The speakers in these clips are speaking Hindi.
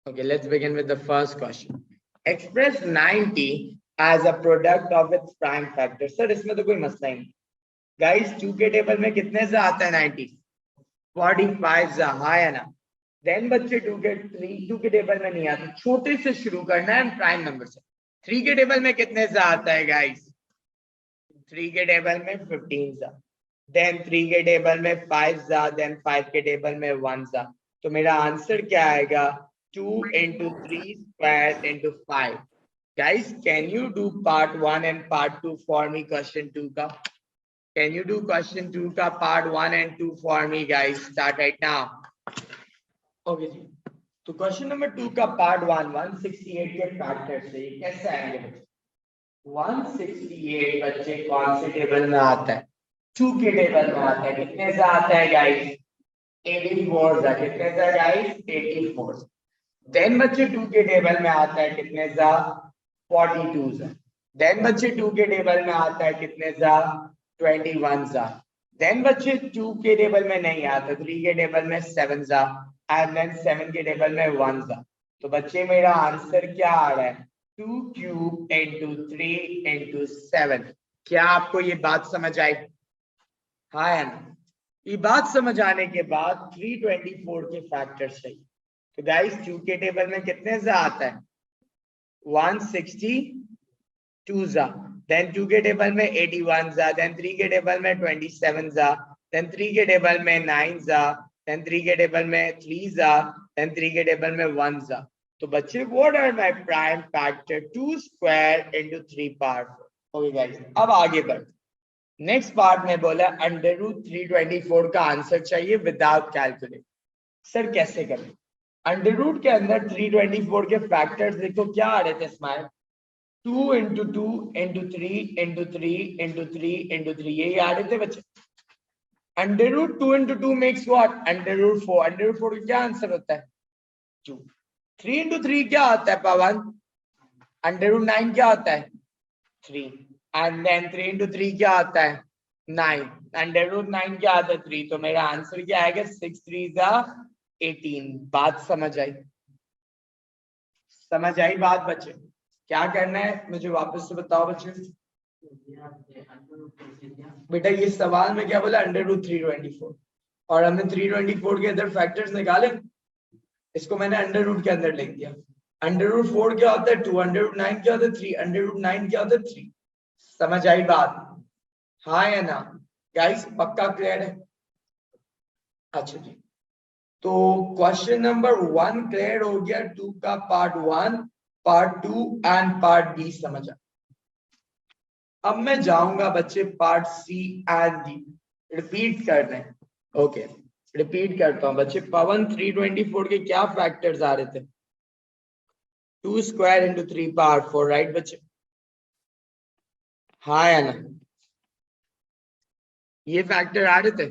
Okay, let's begin with the first question. Express 90 as a product of its prime factor. Sir, इसमें तो कोई मसला ही नहीं. Guys, 2 के टेबल में कितने से आता है 90? 45 से हाँ है ना. Then बच्चे 2 के टेबल में नहीं आता. छोटे से शुरू करना है प्राइम नंबर से. 3 के टेबल में कितने से आता है guys? 3 के टेबल में 15 सा. Then 3 के टेबल में 5 सा. Then 5 के टेबल में 1 सा. तो मेरा आंसर क्या आएगा? 2 into 3 square into 5. Guys, can you do part 1 and part 2 for me? Question 2 ka. Can you do question 2 ka part 1 and 2 for me, guys? Start right now. Okay जी. तो क्वेश्चन नंबर 2 का पार्ट 1 168 के फैक्टर से कैसे आएंगे बच्चे? 168 बच्चे कौन से टेबल में आता है? 2 के टेबल में आता है. कितने से आता है गाइस? 84 से. कितने से गाइस? 84. देन बच्चे 2 के टेबल में आता है कितने सा? 42 सा. देन बच्चे 2 के टेबल में आता है कितने सा? 21 सा. देन बच्चे 2 के टेबल में नहीं आता. 3 के टेबल में 7 सा. एंड देन 7 के टेबल में 1 सा. तो बच्चे मेरा आंसर क्या आ रहा है? 2 क्यूब इंटू 3 इंटू 7. क्या आपको ये बात समझ आई? हाँ है ना. ये बात समझ आने के बाद 324 के फैक्टर सही. तो गाइस 2 के टेबल में कितने से आता है? 162 सा. देन 2 के टेबल में 81 सा. देन 3 के टेबल में 27 सा. देन 3 के टेबल में 9 सा. देन 3 के टेबल में 3 सा. देन 3 के टेबल में 1 सा. तो बच्चे what are my prime factor? 2 square into 3 power 4. Okay guys, अब आगे बढ़. नेक्स्ट पार्ट में बोला अंडर रूट 324 का आंसर चाहिए विदाउट कैलकुलेट. सर कैसे करें? अंडर रूट के अंदर 324 के फैक्टर्स देखो क्या आ रहे थे smile. 2 into 2 into 3 into 3 into 3 into 3 यही आ रहे थे बच्चे. Under root 2 into 2 makes what? Under root 4. Under root 4 का क्या आंसर होता है? 2. 3 इंटू 3 क्या आता है पवन? अंडर रूट 9 क्या आता है? 3. एंड देन 3 इंटू 3 क्या आता है? 9. अंडर रूट 9 क्या आता है? 3. तो मेरा आंसर क्या आएगा? 6 3 जा 18. बात समझ आई? समझ आई बात बच्चे? क्या करना है मुझे वापस से बताओ बच्चे. बेटा ये सवाल में क्या बोला? अंडर रूट 324 और हमने 324 के अंदर फैक्टर्स निकाले. इसको मैंने अंडर रूट के अंदर लिख दिया. अंडर रूट 4 क्या होता है? 2. अंडर रूट 9 क्या होता है? 3. अंडर रूट 9 क्या होता है? 3. समझ आई बात? हाँ या ना गाइस? पक्का क्लियर है? अच्छा जी. तो क्वेश्चन नंबर 1 क्लियर हो गया. 2 का part 1 part 2 and part B समझ आ. अब मैं जाऊंगा बच्चे part C and D repeat कर रहे हैं. ओके रिपीट करता हूं बच्चे. पवन 324 के क्या फैक्टर्स आ रहे थे? 2 स्क्वायर इंटू 3 पावर 4. राइट बच्चे? हाँ या ना? ये फैक्टर आ रहे थे.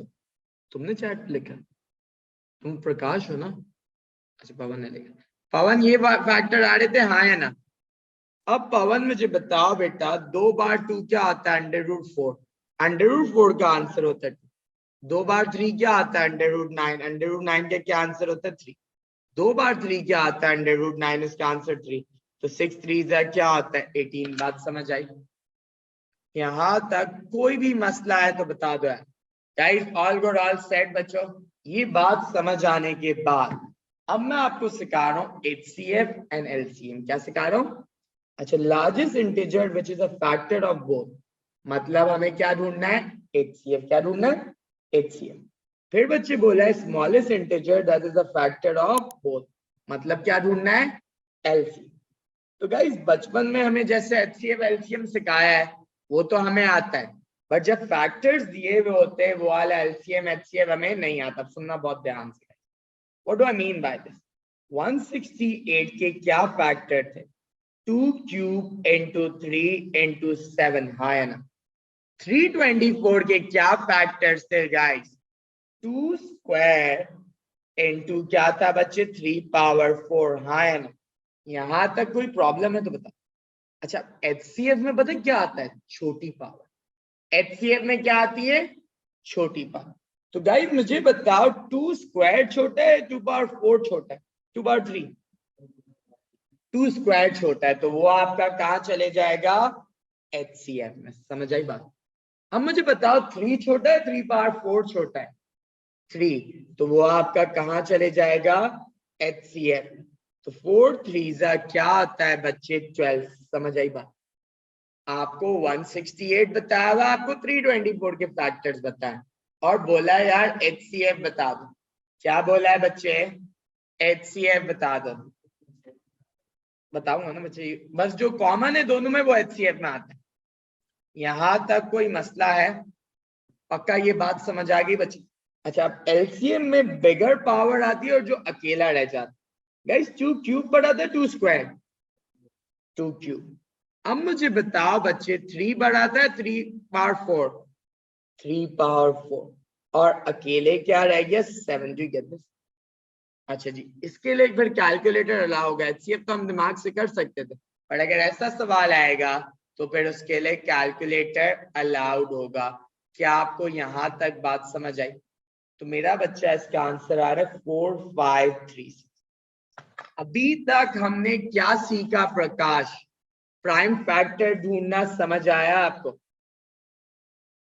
तुमने चैट लिखा? तुम प्रकाश हो ना? अच्छा पवन ने लिखा. पवन ये फैक्टर आ रहे थे हाँ या ना? अब पवन मुझे बताओ बेटा 2 बार 2 क्या आता है? Under root 4. अंडर रूट 4 का आंसर होता है 2. 2 बार 3 क्या आता है? Under root 9. अंडर रूट 9 का क्या आंसर होता है? 3. 2 बार 3 क्या आता है? Under root 9. इसका आंसर 3. तो 6 3 क्या आता है? 18. बात समझ आई? यहां तक कोई भी मसला है तो बता दो यार. Guys all good all set बच्चों. ये बात समझ आने के बाद अब मैं आपको सिखा रहा हूँ HCF एंड LCM. क्या सिखा रहा हूँ? अच्छा largest integer which is a factor of both. मतलब हमें क्या ढूंढना है? HCF. क्या ढूंढना है? HCF. फिर बच्चे बोला है smallest integer that is a factor of both. मतलब क्या ढूंढना है? LCM. तो गाइस बचपन में हमें जैसे HCF LCM सिखाया है वो तो हमें आता है. बट जब फैक्टर्स दिए हुए होते हैं वो वाला LCM HCF हमें नहीं आता. सुनना बहुत ध्यान से. What do I mean by this? 168 के क्या फैक्टर थे? 2 क्यूब इंटू 3 इंटू 7. हाँ है ना? 324 के क्या फैक्टर्स थे गाइस? 2 स्क्वायर इंटू क्या था बच्चे? 3 पावर 4. हाँ है ना? यहां तक कोई प्रॉब्लम है तो बता. अच्छा HCF में पता क्या आता है? छोटी पावर. HCF में क्या आती है? छोटी पावर. तो गाइस मुझे बताओ 2 स्क्वायर छोटा है 2 पावर 4 छोटा है? 2 पावर 3 2 स्क्वायर छोटा है तो वो आपका कहाँ चले जाएगा, HCF में। समझ आई बात। अब मुझे बताओ 3 छोटा है, 3 पावर 4 छोटा है, 3, तो वो आपका कहाँ चले जाएगा, HCF। तो 4 3 क्या आता है बच्चे, 12। समझ आई बात। आपको 168 बताया हुआ, आपको 324 के फैक्टर्स बताए और बोला यार HCF बता दो। क्या बोला है बच्चे, HCF बता दो। बताऊंगा ना बच्चे, बस जो कॉमन है दोनों में वो HCF में आता है। यहां तक कोई मसला है, पक्का ये बात समझ आ गई बच्चे। अच्छा, LCM में बिगर पावर आती है और जो अकेला रह जाता है, गाइस 2 क्यूब बड़ा था 2 स्क्वायर, 2 क्यूब। अब मुझे बताओ बच्चे 3 बड़ा था 3 पावर 4, 3 पावर 4 और अकेले क्या रह गया 7। Do get this. अच्छा जी, इसके लिए फिर कैलकुलेटर अलाउ होगा। HCF तो हम दिमाग से कर सकते थे, पर अगर ऐसा सवाल आएगा तो फिर उसके लिए कैलकुलेटर अलाउड होगा। क्या आपको यहां तक बात समझ आई। तो मेरा बच्चा इसका आंसर आ रहा है 4536। अभी तक हमने क्या सीखा प्रकाश, प्राइम फैक्टर ढूंढना समझ आया आपको।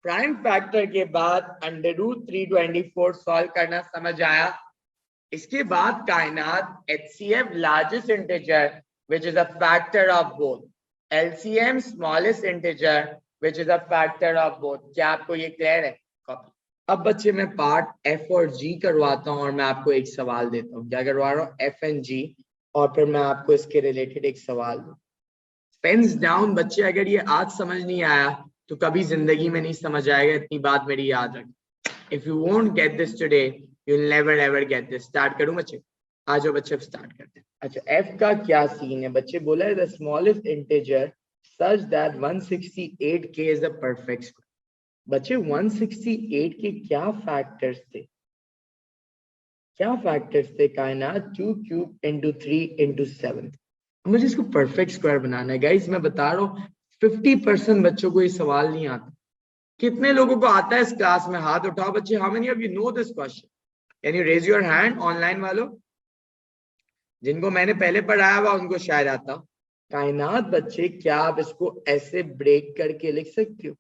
प्राइम फैक्टर के बाद √324 सॉल्व करना समझ आया। इसके बाद कायनात HCF largest integer which is a factor of both, LCM smallest integer which is a factor of both। क्या आपको ये क्लियर है। कॉपी। अब बच्चे मैं पार्ट F और G करवाता हूँ और मैं आपको एक सवाल देता हूँ। क्या करवा रहा हूँ, F एंड G, और फिर मैं आपको इसके रिलेटेड एक सवाल दूँ। पेन्स डाउन बच्चे, अगर ये आज समझ नहीं आया तो कभी जिंदगी में नहीं समझ आएगा, इतनी बात मेरी याद रख। If you won't get this today you will never ever get this. Start करूं बच्चे, आ जाओ बच्चे स्टार्ट करते हैं। अच्छा, एफ का क्या सीन है बच्चे, बोला है the smallest integer such that 168k is a perfect square. बच्चे 168 के क्या फैक्टर्स थे, क्या फैक्टर्स थे कायनात, 2 क्यूब इंटू 3 इंटू 7। मुझे इसको परफेक्ट स्क्वायर बनाना है गाइस। मैं बता रहा हूँ 50% बच्चों को ये सवाल नहीं आता। कितने लोगों को आता है इस क्लास में, हाथ उठाओ बच्चे। How many of you know this question, can you raise your hand. Online वालों, जिनको मैंने पहले पढ़ाया हुआ उनको शायद आता। कायनात बच्चे, क्या आप इसको ऐसे ब्रेक करके लिख सकते हो,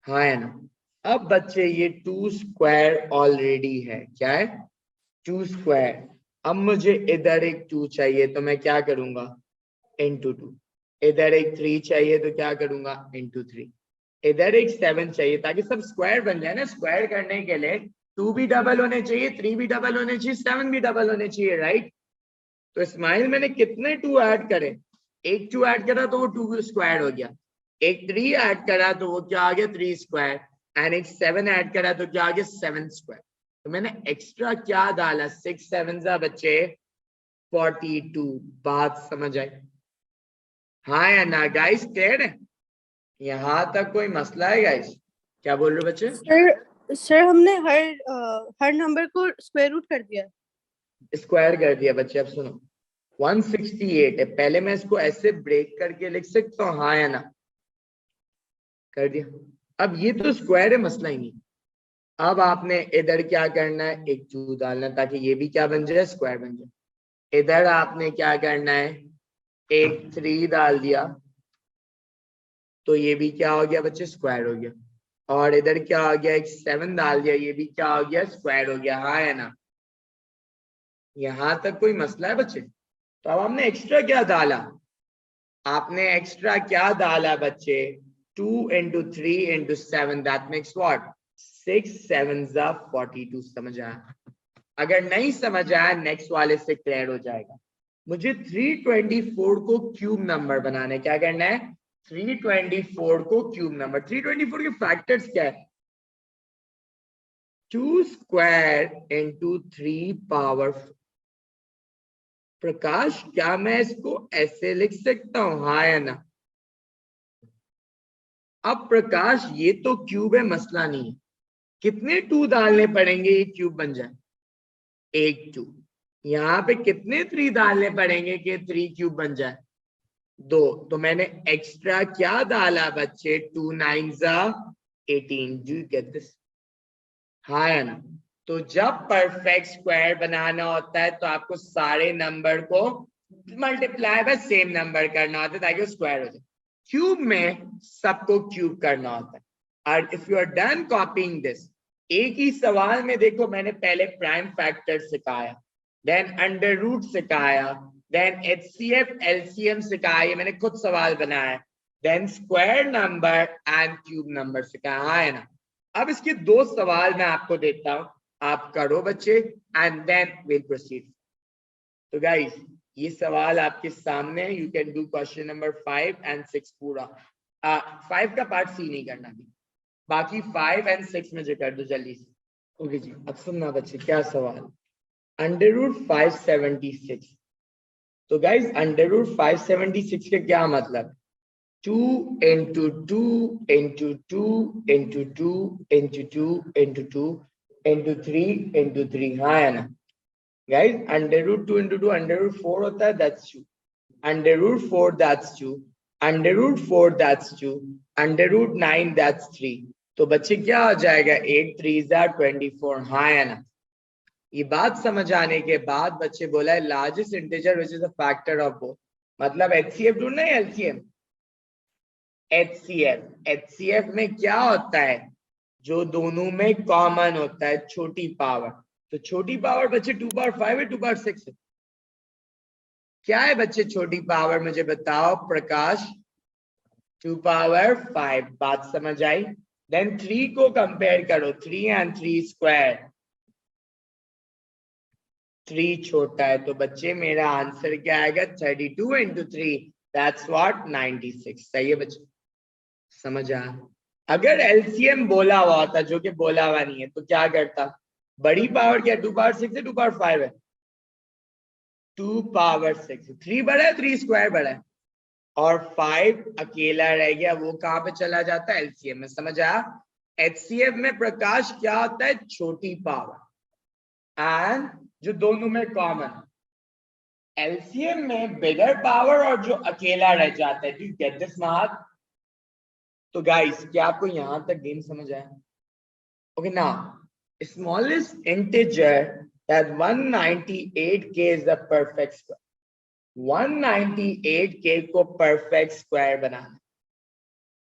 हाँ है ना। अब बच्चे ये 2 स्क्वायर ऑलरेडी है, क्या है 2 स्क्वायर। अब मुझे इधर एक 2 चाहिए तो मैं क्या करूंगा, इंटू 2। इधर एक 3 चाहिए तो क्या करूंगा, इंटू 3। इधर एक 7 चाहिए ताकि सब स्क्वायर बन जाए ना। स्क्वायर करने के लिए 2 भी डबल होने चाहिए, 3 भी डबल होने चाहिए, 7 भी डबल होने चाहिए, राइट। तो इस्माइल मैंने कितने 2 ऐड करे, एक 2 ऐड करा तो वो 2 स्क्वायर हो गया, एक 3 ऐड करा तो वो क्या आ गया 3 स्क्वायर, एंड एक 7 ऐड करा तो क्या आ गया 7 स्क्वायर। तो मैंने एक्स्ट्रा क्या डाला, 6 7 बच्चे 42। बात समझ आई, हाँ या ना गाइस, क्लियर है। यहाँ तक कोई मसला है गाइस, क्या बोल रहे हो बच्चे। सर हमने हर नंबर को स्क्वायर रूट कर दिया, स्क्वायर कर दिया बच्चे। अब सुनो 168 है, पहले मैं इसको ऐसे ब्रेक करके लिख सकता हूँ, हाँ या ना, कर दिया। अब ये तो स्क्वायर है, मसला ही नहीं। अब आपने इधर क्या करना है, एक 2 डालना ताकि ये भी क्या बन जाए, स्क्वायर बन जाए। इधर आपने क्या करना है, एक 3 डाल दिया तो ये भी क्या हो गया बच्चे, स्क्वायर हो गया। और इधर क्या हो गया, एक 7 डाल दिया, ये भी क्या हो गया, स्क्वायर हो गया, हाँ है ना। यहां तक कोई मसला है बच्चे। तो अब हमने एक्स्ट्रा क्या डाला, आपने एक्स्ट्रा क्या डाला बच्चे, 2 into 3 into 7 that makes what, 6 7 42। समझ आया। अगर नहीं समझ आया नेक्स्ट वाले से क्लियर हो जाएगा। मुझे 324 को क्यूब नंबर बनाना है। क्या करना है, 324 को क्यूब नंबर। 324 के फैक्टर्स क्या है, 2 स्क्वायर इंटू 3 पावर। प्रकाश, क्या मैं इसको ऐसे लिख सकता हूं, हाँ या ना। अब प्रकाश ये तो क्यूब है, मसला नहीं है। कितने 2 डालने पड़ेंगे ये क्यूब बन जाए, एक 2। यहाँ पे कितने 3 डालने पड़ेंगे कि 3 क्यूब बन जाए, 2। तो मैंने एक्स्ट्रा क्या डाला बच्चे, 2 9 18। डू यू गेट दिस, हाँ या ना। तो जब परफेक्ट स्क्वायर बनाना होता है तो आपको सारे नंबर को मल्टीप्लाई बाय सेम नंबर करना होता है ताकि वो स्क्वायर हो जाए। क्यूब में सबको क्यूब करना होता है। और if you are done copying this, एक ही सवाल में देखो मैंने पहले प्राइम फैक्टर सिखाया, देन अंडर रूट सिखाया, देन एचसीएफ एलसीएम सिखाया, मैंने खुद सवाल बनाया, then square number and cube number सिखाया है ना। अब इसके दो सवाल मैं आपको देता हूं, आप करो बच्चे एंड देन विल प्रोसीड। तो गाइस ये सवाल आपके सामने है, you can do question number 5 and 6 पूरा। 5 का पार्ट सी नहीं करना भी, बाकी 5 एंड 6 मुझे कर दो जल्दी से। ओके जी, अब सुनना बच्चे क्या सवाल, अंडर रूट 576। तो गाइस अंडर रूट 576 का क्या मतलब, 2 into 2 into 2 into 2 into 2 into 2 into 3 into 3, हाँ है ना guys? Under root 2 into 2 under root 4 होता है, that's 2, under root 4 that's 2, under root 4 that's 2, under root 9 that's 3। तो बच्चे क्या हो जाएगा, 8 3s are 24, हाँ है ना। ये बात समझ आने के बाद बच्चे बोला है largest integer which is a factor of both, मतलब एचसीएफ ढूंढना है एलसीएम। एचसीएफ में क्या होता है, जो दोनों में कॉमन होता है, छोटी पावर। तो छोटी पावर बच्चे 2 पावर 5 है, 2 पावर 6 है, क्या है बच्चे छोटी पावर, मुझे बताओ प्रकाश। 2 पावर 5, बात समझ आई। देन 3 को कंपेयर करो, 3 एंड 3 स्क्वायर, 3 छोटा है, तो बच्चे मेरा आंसर क्या आएगा, 32 into 3 दैट्स व्हाट 96। सही है बच्चे, समझ आ। अगर एलसीएम बोला हुआ था, जो कि बोला हुआ नहीं है, तो क्या करता, बड़ी पावर क्या 2 पावर 6 है 2 पावर 5 है, 2 पावर 6, 3 बड़ा है 3 स्क्वायर बड़ा है, और 5 अकेला रह गया, वो कहां पे चला जाता है, एलसीएम में। समझ आया। एचसीएफ में प्रकाश क्या होता है, छोटी पावर एंड जो दोनों में कॉमन, एलसीएम में बिगर पावर और जो अकेला रह जाता है। डू यू गेट दिस महात? तो गाइस क्या आपको यहां तक गेम समझ आया? Okay now smallest integer that 198k is the perfect square। 198k को परफेक्ट स्क्वायर बनाना,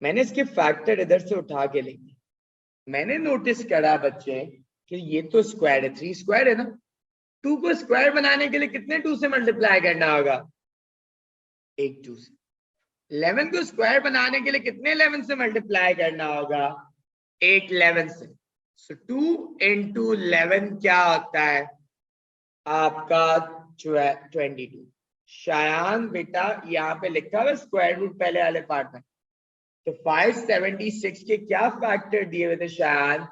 मैंने इसके फैक्टर इधर से उठा के लेंगे। मैंने नोटिस करा बच्चे कि ये तो स्क्वायर है, 3 स्क्वायर है ना, 2 को स्क्वायर बनाने के लिए कितने 2 से मल्टीप्लाई करना होगा, एक 2 से। 11 को स्क्वायर बनाने के लिए कितने 11 से मल्टीप्लाई करना होगा, एक 11 से। सो 2 into 11 क्या होता है आपका 22। शायान बेटा यहाँ पे लिखा हुआ स्क्वायर रूट पहले वाले पार्ट में, तो 576 के क्या फैक्टर दिए हुए थे शायान,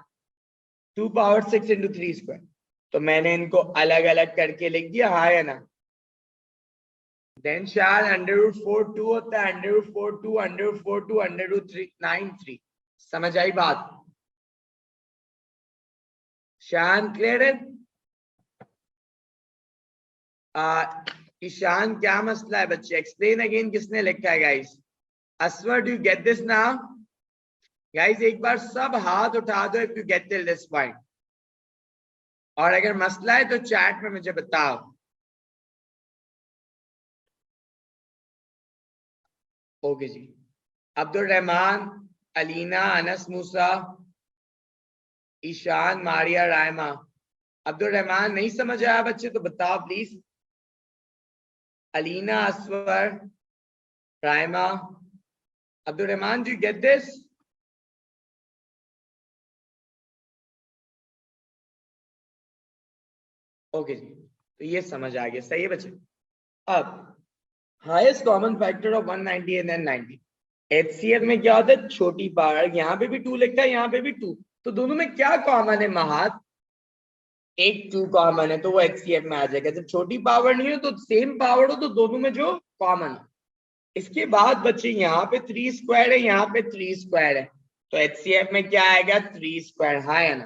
2 पावर 6 into 3 स्क्वायर। तो मैंने इनको अलग अलग करके लिख दिया, हाँ या ना। देन शायद अंडर रूट 4 2 होता है, under root 4 2 under root 4 2 under root 3 9 3। समझ आई बात? शान क्लियर है? ईशान क्या मसला है बच्चे, एक्सप्लेन अगेन, किसने लिखा है guys? Aswar do you get this now guys? एक बार सब हाथ उठा दो if you get till this point, और अगर मसला है तो चैट में मुझे बताओ। ओके जी, अब्दुल रहमान, अलीना, अनस मूसा, ईशान, मारिया, रायमा। अब्दुल रहमान नहीं समझ आया बच्चे तो बताओ please. Alina, Aswar, Raima, Abdul Rahman, do you get this? Okay जी, तो ये समझ आ गया, सही है बच्चे। अब highest common factor of 190 and then 90। HCF में क्या होता है, छोटी पावर, यहाँ पे भी 2 लिखा है, यहाँ पे भी 2, तो दोनों में क्या कॉमन है महात, एक 2 कॉमन है, तो वो एचसीएफ में आ जाएगा। जब छोटी पावर नहीं हो तो सेम पावर हो तो दोनों में जो कॉमन है। इसके बाद बच्चे यहाँ पे 3 स्क्वायर है, यहाँ पे 3 स्क्वायर है, तो एचसीएफ में क्या आएगा, 3 स्क्वायर, हाँ है ना।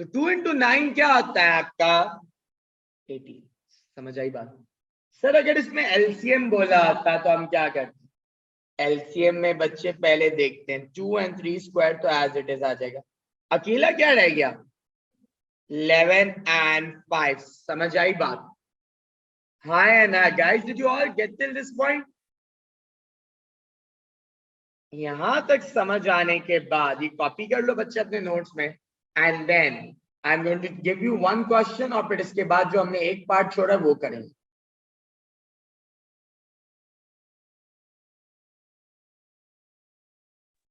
तो 2 into 9 क्या होता है आपका, 18। समझ आई बात? सर अगर इसमें एलसीएम बोला आता तो हम क्या करते, एलसीएम में बच्चे पहले देखते हैं, 2 and 3 स्क्वायर तो एज इट इज आ जाएगा, अकेला क्या रह गया, 11 and 5। समझ आई बात? हाँ या ना guys, did you all get till this point? यहां तक समझ आने के बाद ये कॉपी कर लो बच्चे अपने नोट्स में, and then I am going to give you one question और फिर इसके बाद जो हमने एक पार्ट छोड़ा वो करेंगे।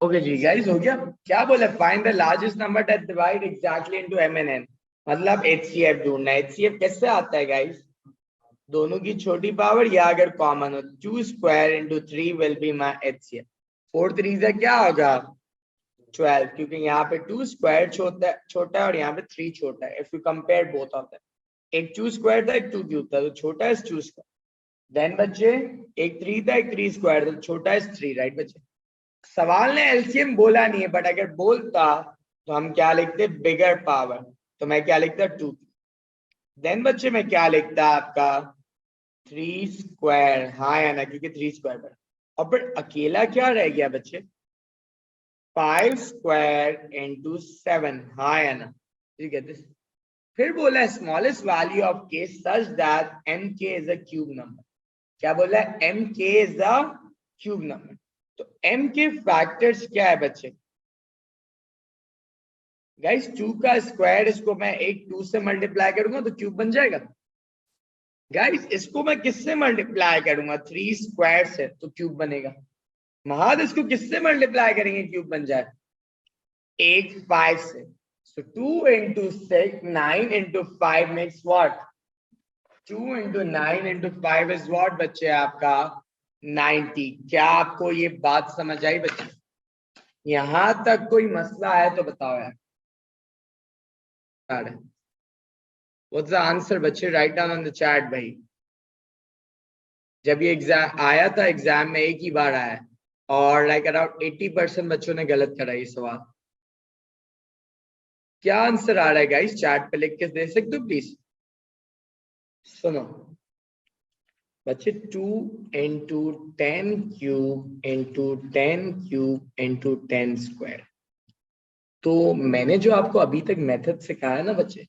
ओके जी गाइस, हो गया। क्या बोला? Find the largest number that divide exactly into m and n, मतलब HCF ढूंढना है। HCF कैसे आता है गाइस? दोनों की छोटी पावर या अगर कॉमन हो, 2 square into 3 will be my HCF। 4 3 से क्या होगा? 12, क्योंकि यहाँ पे 2 स्क्वायर छोटा है और यहाँ पे 3 छोटा है। If you compare both of them, एक 2 स्क्वायर था, एक 2 क्यूब था, तो छोटा है 2 स्क्वायर। देन बच्चे एक 3 था, एक 3 स्क्वायर था, तो छोटा है 3, राइट बच्चे? सवाल ने एलसीएम बोला नहीं है, बट अगर बोलता तो हम क्या लिखते? बिगर पावर। तो मैं क्या लिखता? 2। देन बच्चे मैं क्या लिखता आपका? 3 स्क्वायर, हाँ या ना, क्योंकि 3 स्क्वायर बड़ा। और फिर अकेला क्या रह गया बच्चे? 5 स्क्वायर इंटू 7, हाँ या ना? ठीक है। फिर बोला smallest value of k such that mk is a cube number. क्या बोला? mk is a cube number. तो m के फैक्टर्स क्या है बच्चे? गाइस 2 का स्क्वायर, इसको मैं एक 2 से मल्टीप्लाई करूंगा तो क्यूब बन जाएगा। गाइस इसको मैं किससे मल्टीप्लाई करूंगा? 3 स्क्वायर से, तो क्यूब बनेगा। महाद इसको किससे मल्टीप्लाई करेंगे क्यूब बन जाए? 8 5 से। So 2 into 6, 9 into 5 makes what? 2 into 9 into 5 is what बच्चे? आपका 90। क्या आपको ये बात समझ आई बच्चे? यहां तक कोई मसला है तो बताओ यार। What's the answer बच्चे? Write down on the chat भाई। जब ये एग्जाम आया था, एग्जाम में एक ही बार आया और लाइक अराउंड 80% बच्चों ने गलत करा ये सवाल। क्या आंसर आ रहा है गाइस? चैट पे लिख के दे सकते हो प्लीज? सुनो बच्चे, 2 into 10 cube into 10 cube into 10 square. तो मैंने जो आपको अभी तक मेथड सिखाया ना बच्चे,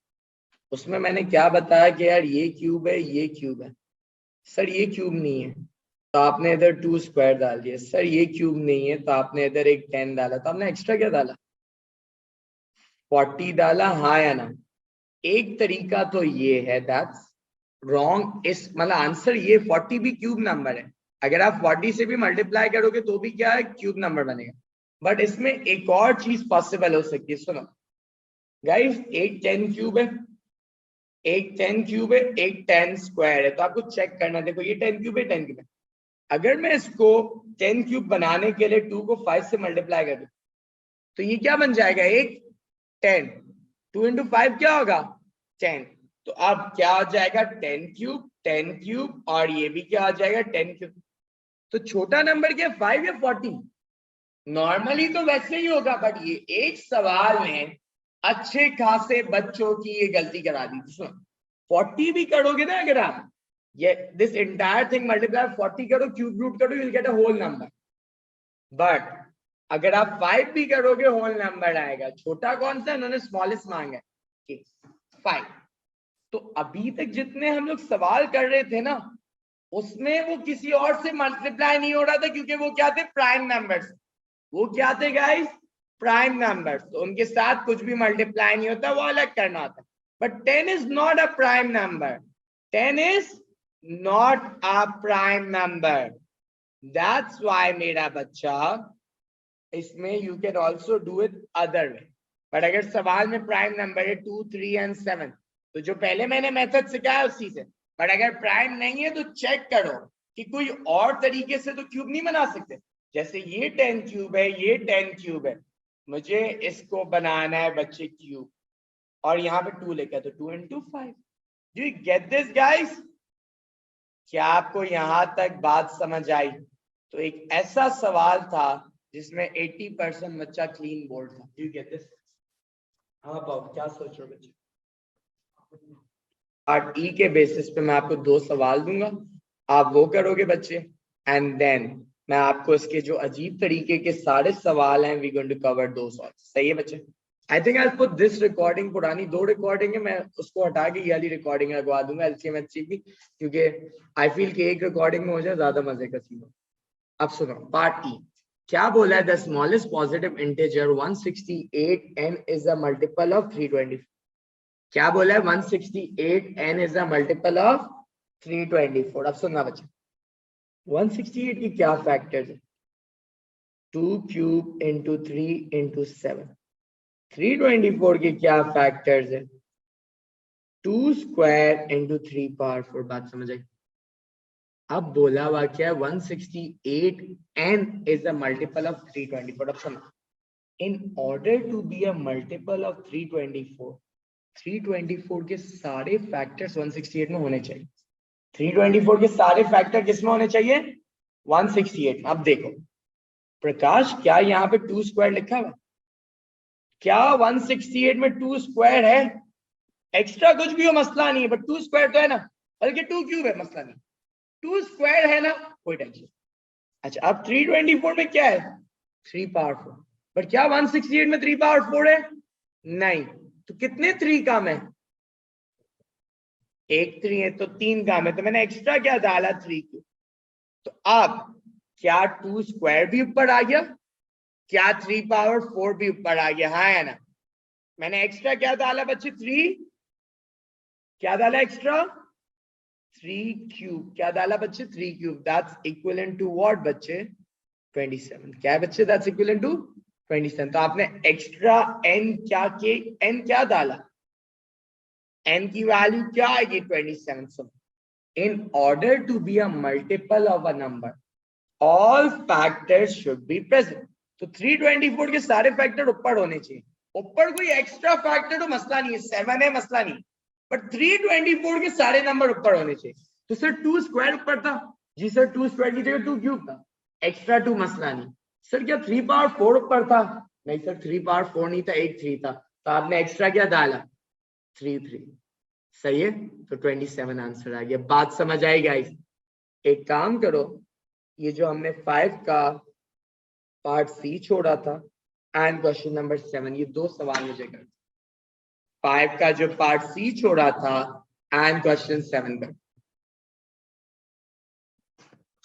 उसमें मैंने क्या बताया कि यार ये क्यूब है, ये क्यूब है। सर ये क्यूब नहीं है तो आपने इधर 2 स्क्वायर डाल दिया। सर ये क्यूब नहीं है तो आपने इधर एक 10 डाला, तो आपने एक्स्ट्रा क्या डाला? 40 डाला, हाँ या ना? एक तरीका तो ये है, दैट्स रॉन्ग। इस मतलब आंसर ये 40 भी क्यूब नंबर है। अगर आप 40 से भी मल्टीप्लाई करोगे तो भी क्या है? क्यूब नंबर बनेगा। बट इसमें एक और चीज पॉसिबल हो सकती है। सुनो गाइस, एक 10 क्यूब है, एक 10 क्यूब है, एक 10 स्क्वायर है। तो आपको चेक करना, देखो ये 10 क्यूब है, 10 क्यूब है। अगर मैं इसको 10 क्यूब बनाने के लिए 2 को 5 से मल्टीप्लाई कर दूं तो ये क्या बन जाएगा? एक 10। 2 into 5 क्या होगा? 10। तो अब क्या हो जाएगा? 10 क्यूब, 10 क्यूब, और ये भी क्या हो जाएगा? 10 क्यूब। तो छोटा नंबर क्या, 5 या 40? नॉर्मली तो वैसे ही होगा, बट ये एक सवाल में अच्छे खासे बच्चों की ये गलती करा दी। सुनो, 40 भी करोगे ना अगर आप, ये दिस एंटायर थिंग मल्टीप्लाई 40 करो, क्यूब रूट करो, you will get a whole number. But अगर आप 5 भी करोगे होल नंबर आएगा। छोटा कौन सा? इन्होंने स्मॉलेस्ट मांगा है, 5। तो अभी तक जितने हम लोग सवाल कर रहे थे ना, उसमें वो किसी और से मल्टीप्लाई नहीं हो रहा था, क्योंकि वो क्या थे? Prime numbers. वो क्या थे गाइस? Prime numbers. तो उनके साथ कुछ भी मल्टीप्लाई नहीं होता, वो अलग करना होता। But 10 is not a prime number. 10 is not a prime number. That's why मेरा बच्चा, इसमें you can also do it other way. But अगर सवाल में प्राइम नंबर है 2 3 एंड 7, तो जो पहले मैंने मेथड सिखाया उसी से। बट अगर प्राइम नहीं है तो चेक करो कि कोई और तरीके से तो क्यूब नहीं बना सकते। जैसे ये 10 क्यूब है, ये 10 क्यूब है, मुझे इसको बनाना है बच्चे क्यूब, और यहाँ पे 2 लिखा है, तो 2 into 5। Do you get this guys? क्या आपको यहां तक बात समझ आई? तो एक ऐसा सवाल था जिसमें 80% बच्चा क्लीन बोर्ड था। Do you get this? हाँ पाओ, क्या सोच रहे हो बच्चे? पार्ट ई के बेसिस पे मैं आपको 2 सवाल दूंगा, आप वो करोगे बच्चे, एंड देन मैं आपको इसके जो अजीब तरीके के सारे सवाल हैं, we going to cover 2 solve. सही है बच्चे? I think I put this recording, पुरानी 2 रिकॉर्डिंग है, मैं उसको हटा के ये वाली रिकॉर्डिंग लगवा दूंगा एलसीएम एचसी की, क्योंकि आई फील कि एक रिकॉर्डिंग में हो जाए ज्यादा मजे का सीन हो। अब सुनो पार्ट ई, क्या बोला है? The smallest positive integer 168n is a multiple of 324। क्या बोला है? 168n is a multiple of 324। अब सुनना बच्चा, 168 की क्या फैक्टर्स है? 2 क्यूब इंटू 3 इंटू 7। 324 के क्या फैक्टर्स है? 2 स्क्वायर इंटू 3 पावर 4। बात समझ आई? अब बोला हुआ क्या है? 168n is a multiple of 324। अब सुनो, in order to be a multiple of 324 के सारे फैक्टर्स 168 में होने चाहिए। 324 के सारे फैक्टर किसमें होने चाहिए? 168। अब देखो प्रकाश, क्या यहाँ पे 2 स्क्वायर लिखा हुआ? क्या 168 में 2 स्क्वायर है? एक्स्ट्रा कुछ भी हो मसला नहीं है, बट 2 स्क्वायर तो है ना, बल्कि 2 क्यूब है, मसला नहीं। 2 स्क्वायर है ना, कोई टेंशन। अच्छा, अब 324 में क्या है? 3 पावर 4। बट क्या 168 में 3 पावर 4 है? नहीं। तो कितने 3 काम है? एक 3 है तो 3 काम है, तो मैंने एक्स्ट्रा क्या डाला? 3 क्यूब। तो अब क्या 2 स्क्वायर भी ऊपर आ गया? क्या 3 पावर 4 भी ऊपर आ गया? हाँ है ना? मैंने एक्स्ट्रा क्या डाला बच्चे? 3। क्या डाला एक्स्ट्रा? 3 क्यूब। क्या डाला बच्चे? 3 cube. That's equivalent to what बच्चे? 27। क्या है बच्चे? That's equivalent to 27। तो आपने एक्स्ट्रा n क्या के n क्या डाला? n की वैल्यू क्या आएगी? 27। So in order to be a multiple of a number, all factors should be present. तो 324 के सारे फैक्टर ऊपर होने चाहिए। ऊपर कोई एक्स्ट्रा फैक्टर तो मसला नहीं है, 7 है मसला नहीं, बट 324 के सारे नंबर ऊपर होने चाहिए। तो सर 2 स्क्वायर ऊपर था? जी सर 2 स्क्वायर की जगह 2 क्यूब था। एक्स्ट्रा 2 मसला नहीं। सर क्या 3 पावर 4 ऊपर था? नहीं सर 3 पावर 4 नहीं था, एक 3 था। तो आपने एक्स्ट्रा क्या डाला? 3। सही है, तो 27 आंसर आ गया। बात समझ आई गाइस? एक काम करो, ये जो हमने 5 का पार्ट सी छोड़ा था एंड क्वेश्चन नंबर 7, ये 2 सवाल मुझे कर। 5 का जो पार्ट सी छोड़ा था एंड क्वेश्चन 7 का।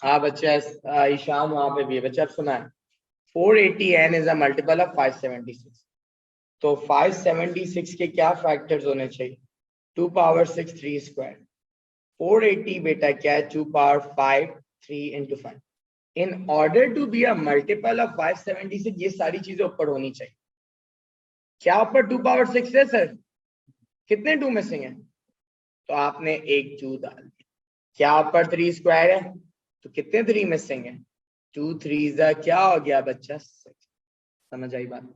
हाँ बच्चा, ईशान वहां पे भी है बच्चा। अब सुना है 480n is a multiple of 576। तो 576 के क्या फैक्टर्स होने चाहिए? 2 पावर 6 3 स्क्वायर। 480 बेटा क्या है? 2 power 5 3 into 5। In order to be a multiple of 576 ये सारी चीजें ऊपर होनी चाहिए। क्या ऊपर 2 पावर 6 है सर? कितने 2 मिसिंग है? तो आपने एक 2 डाल दिया। क्या ऊपर 3 स्क्वायर है? तो कितने 3 मिसिंग है? 2 3 क्या हो गया बच्चा? 6। समझ आई बात?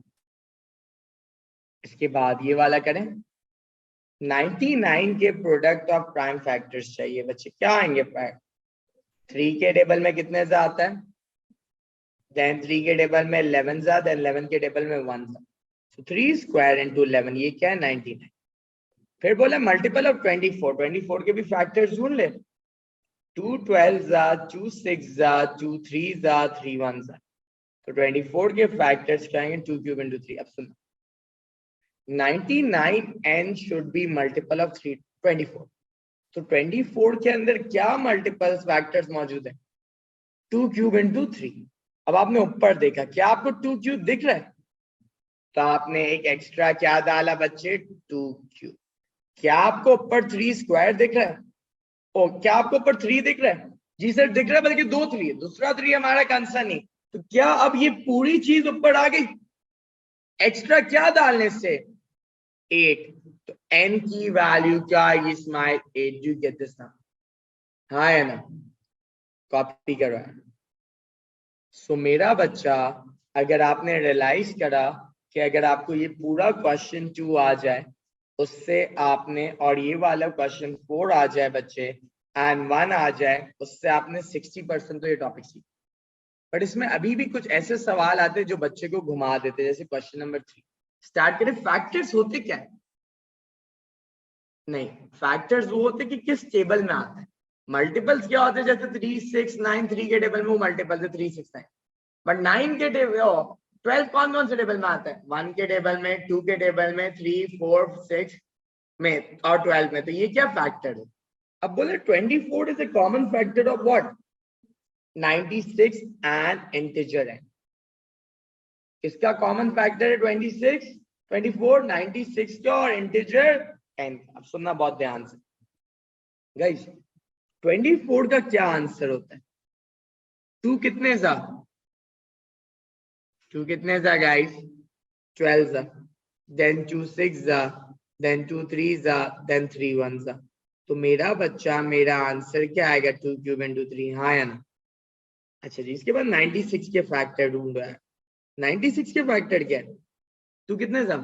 इसके बाद ये वाला करें। 99 के प्रोडक्ट ऑफ प्राइम फैक्टर्स चाहिए बच्चे। क्या आएंगे? 3 के टेबल में कितने से आता है? देन 3 के टेबल में 11 जा, देन 11 के टेबल में 1 जा। तो 3 स्क्वायर इंटू 11 ये क्या है? 99। फिर बोला मल्टीपल ऑफ 24। 24 के भी फैक्टर्स ढूंढ ले। 2 12 जा, 2 6 जा, 2 3 जा, 3 1 जा। तो 24 के फैक्टर्स क्या आएंगे? 2 क्यूब इंटू 3। अब सुनो, 99n should be multiple of 24। तो 24 के अंदर क्या मल्टीपल्स फैक्टर्स मौजूद है? 2 क्यूब इंटू 3। अब आपने ऊपर देखा, क्या आपको 2 क्यूब दिख रहा है? तो आपने एक एक्स्ट्रा क्या डाला बच्चे? 2 क्यूब। क्या आपको ऊपर 3 स्क्वायर दिख रहा है? ओ, क्या आपको ऊपर 3 दिख रहा है? जी सर दिख रहा है, बल्कि 2 3 है, दूसरा 3 हमारा कंसर्न नहीं। तो क्या अब ये पूरी चीज ऊपर आ गई एक्स्ट्रा क्या डालने से? 8। तो n की वैल्यू क्या आएगी? Smile 8। Do get this now? हाँ है ना? कॉपी करो। सो मेरा बच्चा, अगर आपने रियलाइज करा कि अगर आपको ये पूरा क्वेश्चन 2 आ जाए, उससे आपने, और ये वाला क्वेश्चन 4 आ जाए बच्चे एंड 1 आ जाए, उससे आपने 60% तो ये टॉपिक सीखा। बट इसमें अभी भी कुछ ऐसे सवाल आते हैं जो बच्चे को घुमा देते हैं, जैसे क्वेश्चन नंबर 3। स्टार्ट करें। फैक्टर्स होते क्या है? नहीं, फैक्टर्स वो होते कि किस टेबल में आते हैं। मल्टीपल्स क्या होते हैं? जैसे 3 6 9, 3 के टेबल में वो मल्टीपल है 3 6 9, बट 9 के टेबल 12 कौन कौन से टेबल में आता है? 1 के टेबल में, 2 के टेबल में, 3, 4, 6 में और 12 में। तो ये क्या फैक्टर है? अब बोले 24 is a common factor of what? 96 and integer है। किसका कॉमन फैक्टर है 26? 24 96 का और इंटीजर n। अब सुनना बहुत ध्यान से गाइस, 24 का क्या आंसर होता है? 2 कितने सा? 2 कितने सा गाइस? 12 सा, then 2 6 सा, then 2 3 सा, then 3 1 सा। तो मेरा बच्चा, मेरा आंसर क्या आएगा? 2 क्यूब इंटू 3, हाँ या ना? अच्छा जी, इसके बाद 96 के फैक्टर ढूंढ रहा है। 96 के फैक्टर क्या है? 2 कितने सा?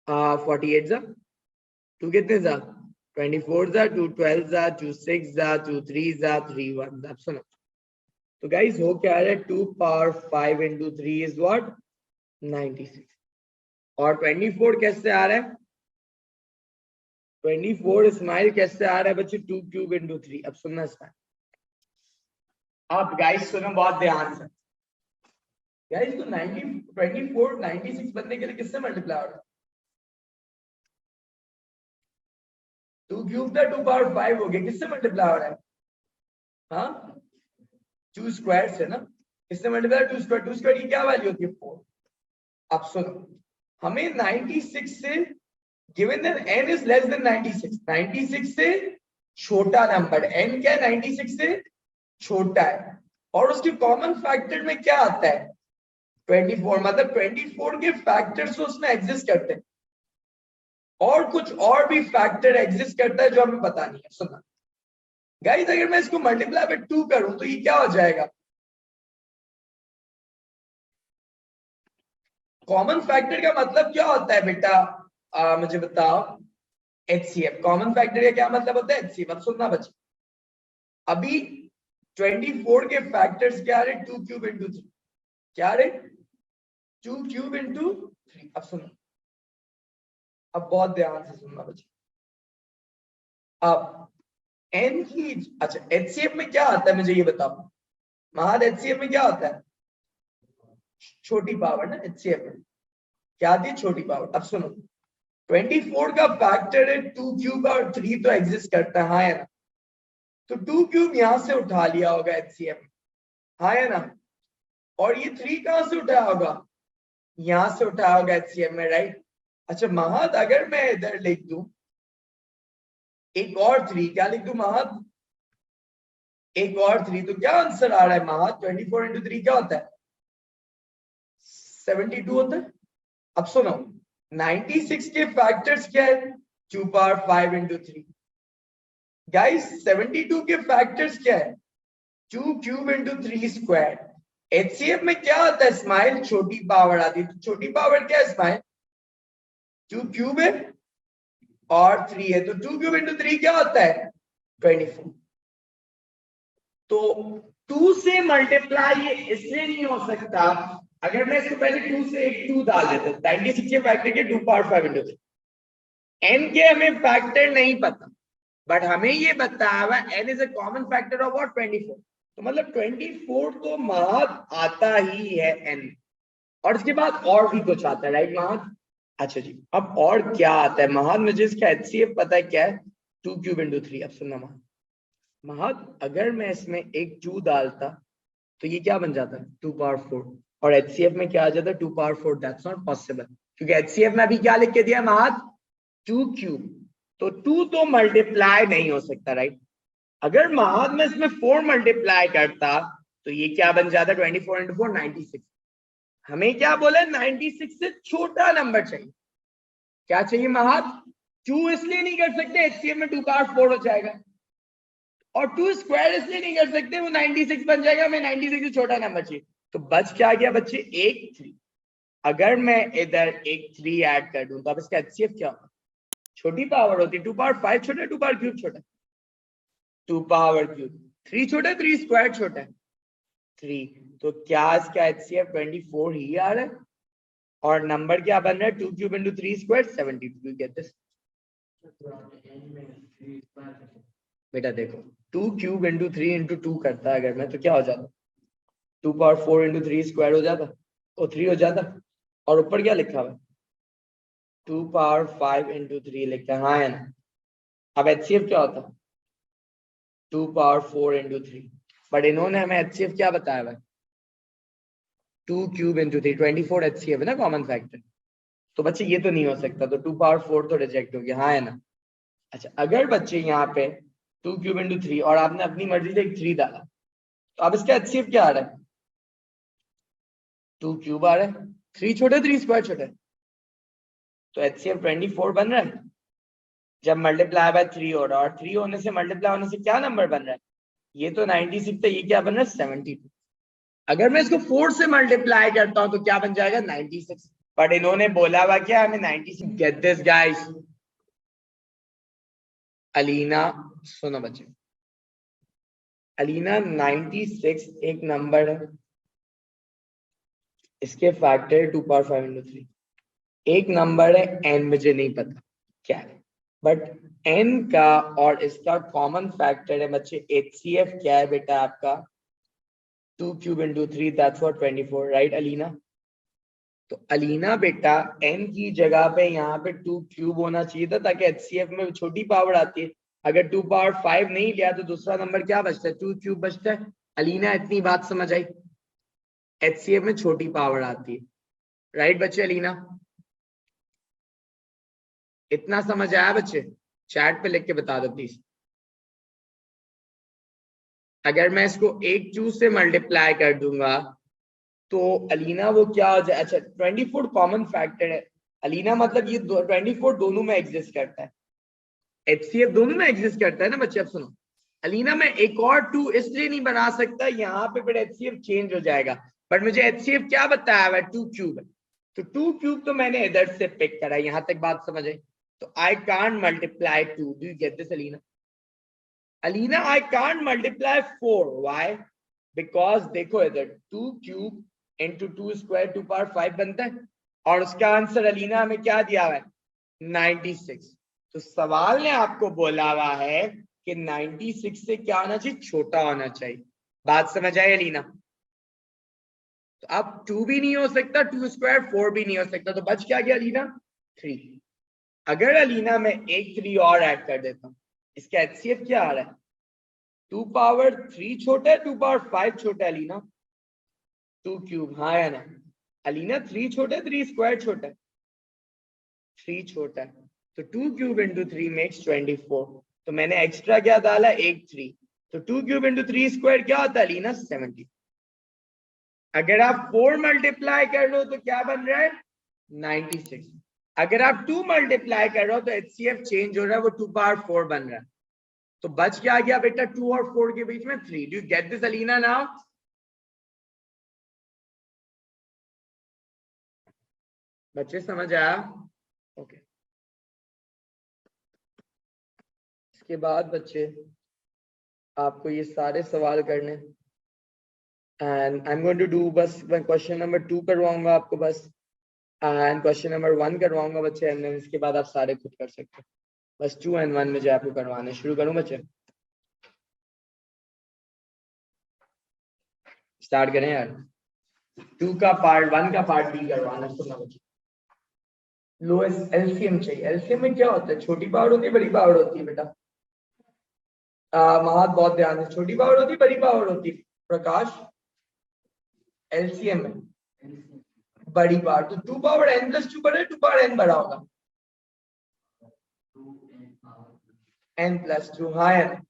48 सा। 2 कितने सा? 24 सा, 2 12 सा, 2 6 सा, 2 3 सा, 3 1 सा। सुनो तो गाइस हो क्या रहा है? 2 पावर 5 इंटू 3 इज व्हाट? 96। और 24 कैसे आ रहा है? 24 स्माइल कैसे आ रहा है बच्चे? 2 क्यूब इंटू 3। अब सुनना स्माइल, आप गाइस सुनो बहुत ध्यान से गाइस। तो 90 24 96 बनने के लिए किससे मल्टीप्लाई हो रहा है? 2 क्यूब था, 2 पावर 5 हो गया, किससे मल्टीप्लाई हो रहा है? हाँ 2 स्क्वायर से ना। किससे मल्टीप्लाई? 2 स्क्वायर। 2 स्क्वायर की क्या वैल्यू होती है? 4। अब सुनो, हमें 96 से given that n is less than 96, 96 से छोटा नंबर n क्या है? 96 से छोटा है। और उसके कॉमन फैक्टर में क्या आता है? 24। मतलब 24 के फैक्टर्स उसमें एग्जिस्ट करते हैं और कुछ और भी फैक्टर एग्जिस्ट करता है जो हमें पता नहीं है। सुनना गाइस, अगर मैं इसको मल्टीप्लाई बाय 2 करूं तो ये क्या हो जाएगा? कॉमन फैक्टर का मतलब क्या होता है बेटा? मुझे बताओ। HCF। कॉमन फैक्टर का क्या मतलब होता है? HCF। अब सुनना बच्चे, अभी 24 के फैक्टर्स क्या रहे? 2 क्यूब इंटू 3। क्या रहे? 2 क्यूब इंटू 3। अब सुनो, अब बहुत ध्यान से सुनना बच्चे। अब n की, अच्छा HCF में क्या आता है मुझे ये बताओ। महाद HCF में क्या होता है? छोटी पावर ना HCF में क्या आती है? छोटी पावर। अब सुनो, 24 का फैक्टर है 2 क्यूब और 3 तो एग्जिस्ट करता है, हाँ या ना? तो 2 क्यूब यहां से उठा लिया होगा HCF में, हाँ या ना? और ये 3 कहां से उठाया होगा? यहां से उठाया होगा HCF में, राइट? अच्छा महत, अगर मैं इधर लिख दूं एक और 3, क्या लिख दूं महत? एक और 3, तो क्या आंसर आ रहा है महत? 24 इंटू 3 क्या होता है? 72 होता है। अब सुनो, 96 के फैक्टर्स क्या है? 2 पावर 5 इंटू 3। गाइस 72 के फैक्टर्स क्या है? 2 क्यूब इंटू 3 स्क्वायर। HCF में क्या आता है स्माइल? छोटी पावर आती है। तो छोटी पावर क्या है स्माइल? 2 क्यूब है और 3 है, तो 2 क्यूब इंटू 3 क्या होता है? 24। तो 2 से मल्टीप्लाई ये इसलिए नहीं हो सकता, अगर मैं इसको पहले 2 से एक 2 डाल देता, 96 के फैक्टर के 2 पावर 5 इंटू 3। n के हमें फैक्टर नहीं पता, बट हमें ये बताया हुआ n is a common factor of what? 24। तो मतलब 24 तो महद आता ही है n, और इसके बाद और भी कुछ आता है, राइट महद? अच्छा जी, अब और क्या आता है महद? मुझे इसका HCF पता है क्या है? 2 क्यूब इंटू 3। अब सुनना महद, अगर मैं इसमें एक 2 डालता तो ये क्या बन जाता है? 2 पावर 4। और HCF में क्या आ जाता है? 2 पावर 4। दैट्स नॉट पॉसिबल, क्योंकि HCF में अभी क्या लिख के दिया महद? 2 क्यूब। तो 2 तो मल्टीप्लाई नहीं हो सकता, राइट? अगर महद में इसमें 4 मल्टीप्लाई करता तो ये क्या बन जाता? 24 इंटू 4 96। हमें क्या बोले? 96 से छोटा नंबर चाहिए। क्या चाहिए महद? 2 इसलिए नहीं कर सकते, HCF में 2 पावर 4 हो जाएगा, और 2 स्क्वायर इसलिए नहीं कर सकते, वो 96 बन जाएगा। हमें 96 से छोटा नंबर चाहिए। तो बच क्या गया बच्चे? एक 3। अगर मैं इधर एक 3 ऐड कर दूं तो अब इसका HCF क्या होगा? छोटी पावर होती है। 2 पावर 5 छोटा है, 2 पावर क्यूब छोटा है? 2 पावर क्यूब। 3 छोटा है, 3 स्क्वायर छोटा है? 3। तो क्या इसका HCF 24 ही आ रहा है? और नंबर क्या बन रहा है? 2 cube into 3 square 72। You get this बेटा? देखो 2 क्यूब इंटू 3 इंटू 2 करता है अगर मैं, तो क्या हो जाता? 2 पावर 4 इंटू 3 स्क्वायर हो जाता। वो 3 हो जाता, और ऊपर क्या लिखा हुआ है 2 पावर 5 into 3 लिखा है, हाँ है ना। अब HCF क्या होता है 2 पावर 4 into 3, बट इन्होंने हमें HCF क्या बताया हुआ है 2 क्यूब into 3, 24 HCF है ना कॉमन फैक्टर। तो बच्चे ये तो नहीं हो सकता, तो 2 पावर 4 तो रिजेक्ट हो गया, हाँ है ना। अच्छा अगर बच्चे यहाँ पे 2 क्यूब इंटू 3 और आपने अपनी मर्जी से एक 3 डाला, तो अब इसका HCF क्या आ रहा है 2 क्यूब आ रहा है, 3 छोटे 3 स्क्वायर छोटे, तो HCF 24 बन रहा है। जब मल्टीप्लाई बाय 3 हो रहा है और 3 होने से मल्टीप्लाई होने से क्या नंबर बन रहा है, ये तो 96 है, ये क्या बन रहा है 72। अगर मैं इसको 4 से मल्टीप्लाई करता हूं तो क्या बन जाएगा 96, बट इन्होंने बोला हुआ क्या हमें 96। गेट दिस गाइस, अलीना सुनो बच्चे, अलीना 96 एक नंबर है, इसके फैक्टर 2 पावर 5 into 3, एक नंबर है n, मुझे नहीं पता क्या है, बट n का और इसका कॉमन फैक्टर है बच्चे HCF क्या है बेटा आपका 2 cube into 3, that's what 24, right Alina. तो अलीना बेटा n की जगह पे यहाँ पे 2 क्यूब होना चाहिए था, ताकि HCF में छोटी पावर आती है। अगर 2 पावर 5 नहीं लिया तो दूसरा नंबर क्या बचता है 2 क्यूब बचता है। अलीना इतनी बात समझ आई, HCF में छोटी पावर आती है, राइट बच्चे अलीना, इतना समझ आया बच्चे, चैट पे लिख के बता दो प्लीज। अगर मैं इसको एक 2 से मल्टीप्लाई कर दूंगा तो अलीना वो क्या हो जाए, अच्छा 24 कॉमन फैक्टर है अलीना, मतलब ये 24 दोनों में एग्जिस्ट करता है, HCF दोनों में एग्जिस्ट करता है ना बच्चे। अब सुनो अलीना, मैं एक और 2 इसलिए नहीं बना सकता, यहाँ पे फिर HCF चेंज हो जाएगा, बट मुझे HCF क्या बताया हुआ 2 क्यूब है, तो 2 क्यूब तो मैंने इधर से पिक करा, यहाँ तक बात समझ आई। तो I can't multiply 2, do you get this Alina. Alina I can't multiply 4, why, because देखो इधर 2 क्यूब इंटू 2 स्क्वायर 2 पावर 5 बनता है, और उसका आंसर अलीना हमें क्या दिया हुआ है 96। तो सवाल ने आपको बोला हुआ है कि 96 से क्या होना चाहिए छोटा होना चाहिए, बात समझ आई अलीना। तो अब 2 भी नहीं हो सकता, 2 स्क्वायर 4 भी नहीं हो सकता, तो बच क्या गया अलीना 3। अगर अलीना मैं एक 3 और ऐड कर देता हूं, इसका HCF क्या आ रहा है 2 पावर 3 छोटा है 2 पावर 5 छोटा है अलीना, 2 क्यूब, हाँ या ना अलीना, 3 छोटा है 3 स्क्वायर छोटा है, 3 छोटा है, तो 2 क्यूब इंटू 3 मेक्स 24, तो मैंने एक्स्ट्रा क्या डाला एक 3, तो 2 क्यूब इंटू 3 स्क्वायर क्या होता है अलीना 70। अगर आप 4 मल्टीप्लाई कर लो तो क्या बन रहा है 96, अगर आप 2 मल्टीप्लाई कर रहे हो तो HCF चेंज हो रहा है, वो 2 पावर 4 बन रहा है। तो बच क्या गया बेटा 2 और 4 के बीच में 3, do you get this Alina now. बच्चे समझ आया, ओके। इसके बाद बच्चे आपको ये सारे सवाल करने, and I am going to do, बस मैं क्वेश्चन नंबर 2 करवाऊंगा आपको बस, एंड क्वेश्चन नंबर 1 करवाऊंगा बच्चे, एंड इसके बाद आप सारे खुद कर सकते हो। बस 2 and 1 मुझे आपको करवाने, शुरू करूं बच्चे, स्टार्ट करें यार। 2 का पार्ट 1 का पार्ट बी करवाना, सुनना बच्चे। लोएस्ट एलसीएम चाहिए, एलसीएम में क्या होता है छोटी पावर होती है बड़ी पावर होती है बेटा, महत बहुत ध्यान से, छोटी पावर होती है बड़ी पावर होती है प्रकाश एलसीएम में बड़ी पावर, तो 2 पावर n प्लस 2 बड़ा 2 पावर n बड़ा होगा n प्लस 2, हाँ यार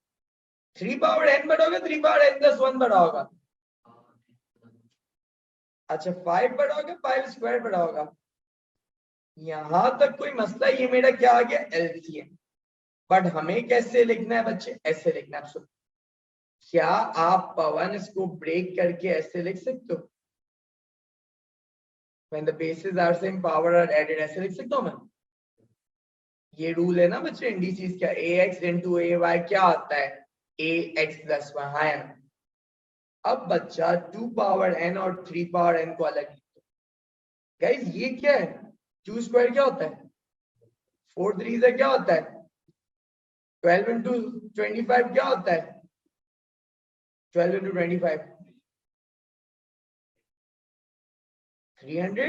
3 पावर n बड़ा होगा 3 पावर n प्लस 1 बड़ा होगा, अच्छा 5 बड़ा होगा 5 स्क्वायर बड़ा होगा। यहां तक कोई मसला, ये मेरा क्या आ गया एलसीएम, बट हमें कैसे लिखना है बच्चे, ऐसे लिखना है। सुन, क्या आप पवन इसको ब्रेक करके ऐसे लिख सकते हो, when the bases are same power are added, ऐसे लिख सकता हूं मैं। ये रूल है ना बच्चे इंडिसेस क्या, ax into ay क्या आता है ax plus 1, हाँ या ना। अब बच्चा 2 पावर n और 3 पावर n को अलग लिखो, गाइस ये क्या है 2 स्क्वायर क्या होता है 4 3 से क्या होता है 12 into 25 क्या होता है 12 into 25 300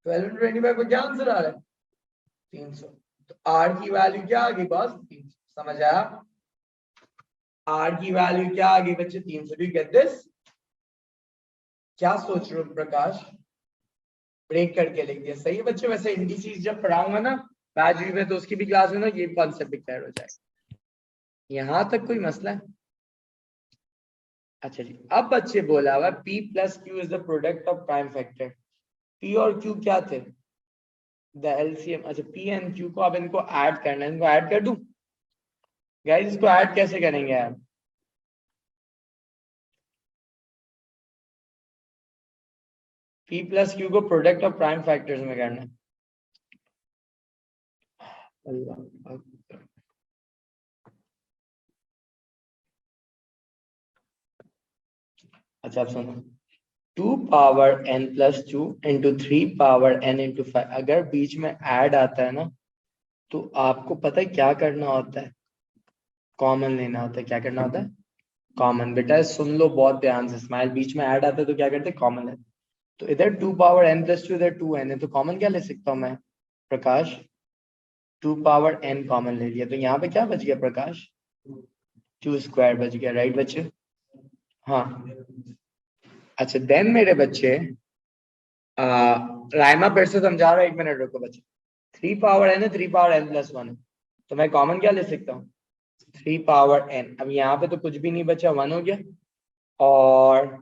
1225 को क्या आंसर आ रहा है 300। तो r की वैल्यू क्या आ गई बॉस 300। समझ आया r की वैल्यू क्या आ गई बच्चे 300। Do you get this? क्या सोच रहे हो प्रकाश? ब्रेक करके लिख दिया सही है बच्चे। वैसे इंडिसेस जब पढ़ाऊंगा ना बैच में तो उसकी भी क्लास में ना ये कॉन्सेप्ट भी क्लियर हो जाएगा। यहां तक कोई मसला है? अच्छा जी अब बच्चे बोला हुआ p plus Q is the product of prime factor. p और q क्या थे? The LCM. अच्छा p एंड q को अब इनको ऐड करना है। इनको ऐड कर दूं गाइस? इसको ऐड कैसे करेंगे यार? p प्लस क्यू को प्रोडक्ट ऑफ प्राइम फैक्टर्स में करना है। अल्लाह अकबर। अच्छा आप सुनो 2 power n plus 2 into 3 power n into 5 अगर बीच में ऐड आता है ना तो आपको पता है क्या करना होता है? कॉमन लेना होता है। क्या करना होता है? कॉमन। बेटा सुन लो बहुत ध्यान से। स्माइल बीच में ऐड आता है तो क्या करते हैं? कॉमन लेते। तो इधर 2 पावर n प्लस 2 इधर 2n है तो कॉमन क्या ले सकता हूँ मैं प्रकाश? 2 पावर n कॉमन ले लिया तो यहाँ पे क्या बच गया प्रकाश? 2 स्क्वायर बच गया। राइट बच्चे? हाँ। अच्छा देन मेरे बच्चे राइमा फिर से समझा रहा हूँ 1 मिनट रुको बच्चे। 3 पावर n है 3 पावर n प्लस 1 है तो मैं कॉमन क्या ले सकता हूँ? 3 पावर n। अब यहाँ पे तो कुछ भी नहीं बचा 1 हो गया और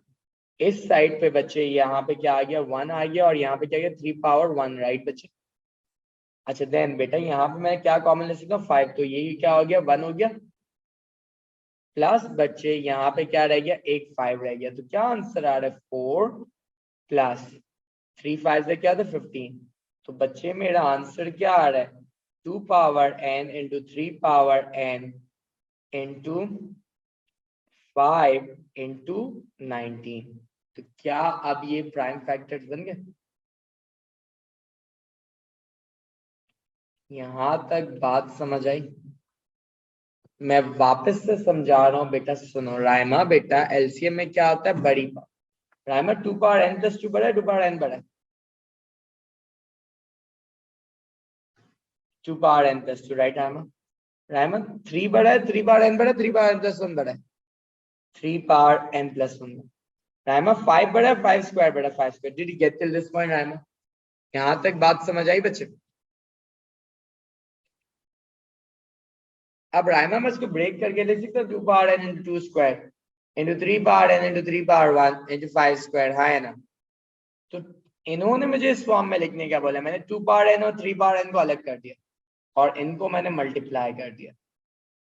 इस साइड पे बच्चे यहाँ पे क्या आ गया 1 आ गया और यहाँ पे क्या गया 3 पावर 1। राइट बच्चे? अच्छा देन बेटा यहाँ पे मैं क्या कॉमन ले सकता हूँ 5 तो ये क्या हो गया 1 हो गया प्लस बच्चे यहाँ पे क्या रह गया एक 5 रह गया तो क्या आंसर आ रहा है 4 प्लस 3 5 से क्या था 15। तो बच्चे मेरा आंसर क्या आ रहा है 2 power n into 3 power n into 5 into 19। तो क्या अब ये प्राइम फैक्टर्स बन गए? यहां तक बात समझ आई? मैं वापस से समझा रहा हूँ बेटा सुनो। रायमा बेटा एलसीएम में क्या होता है बड़ी power. Raima 2 power n plus 2 बड़ा है 2 पावर n बड़ा है? 2 power n plus 2 right Raima? Raima 3 बड़ा है 3 पावर n बड़ा है 3 पावर n प्लस 1 बड़ा है? 3 पावर n प्लस 1। रायमा 5 बड़ा है 5 स्क्वायर बड़ा है 5 square. Did you get till this point Raima? यहाँ तक बात समझ आई बच्चे? अब रायमा मैं इसको ब्रेक करके लिख सकता हूँ 2 power n into 2 square into 3 power n into 3 power 1 into 5 square. हाँ है ना? तो इन्होंने मुझे इस फॉर्म में लिखने क्या बोला? मैंने 2 पावर n और 3 पावर n को अलग कर दिया और इनको मैंने मल्टीप्लाई कर दिया।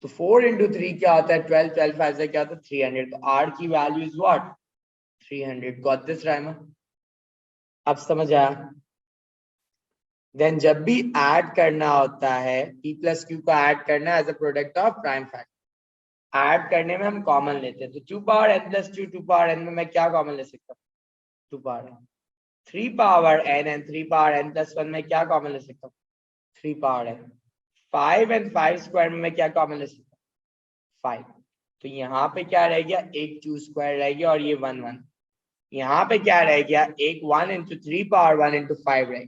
तो 4 इंटू 3 क्या होता है 12 12 5 से क्या होता है 300। तो r की value is what 300। Got this Raima? अब समझ आया? देन जब भी ऐड करना होता है p प्लस क्यू को ऐड करना है as a product of prime factor. Add करने में हम कॉमन लेते हैं तो 2 power n plus 2 2 power n में मैं क्या कॉमन ले सकता हूँ 2 power n। 3 power n and 3 power n plus 1 में क्या कॉमन ले सकता हूँ 3 पावर n। 5 एंड 5 स्क्वायर में मैं क्या कॉमन ले सकता हूँ 5। तो यहाँ पे क्या रह गया एक 2 स्क्वायर रह गया और ये 1 1। यहाँ पे क्या रह गया एक 1 इंटू 3 पावर 1 इंटू 5 रह गया।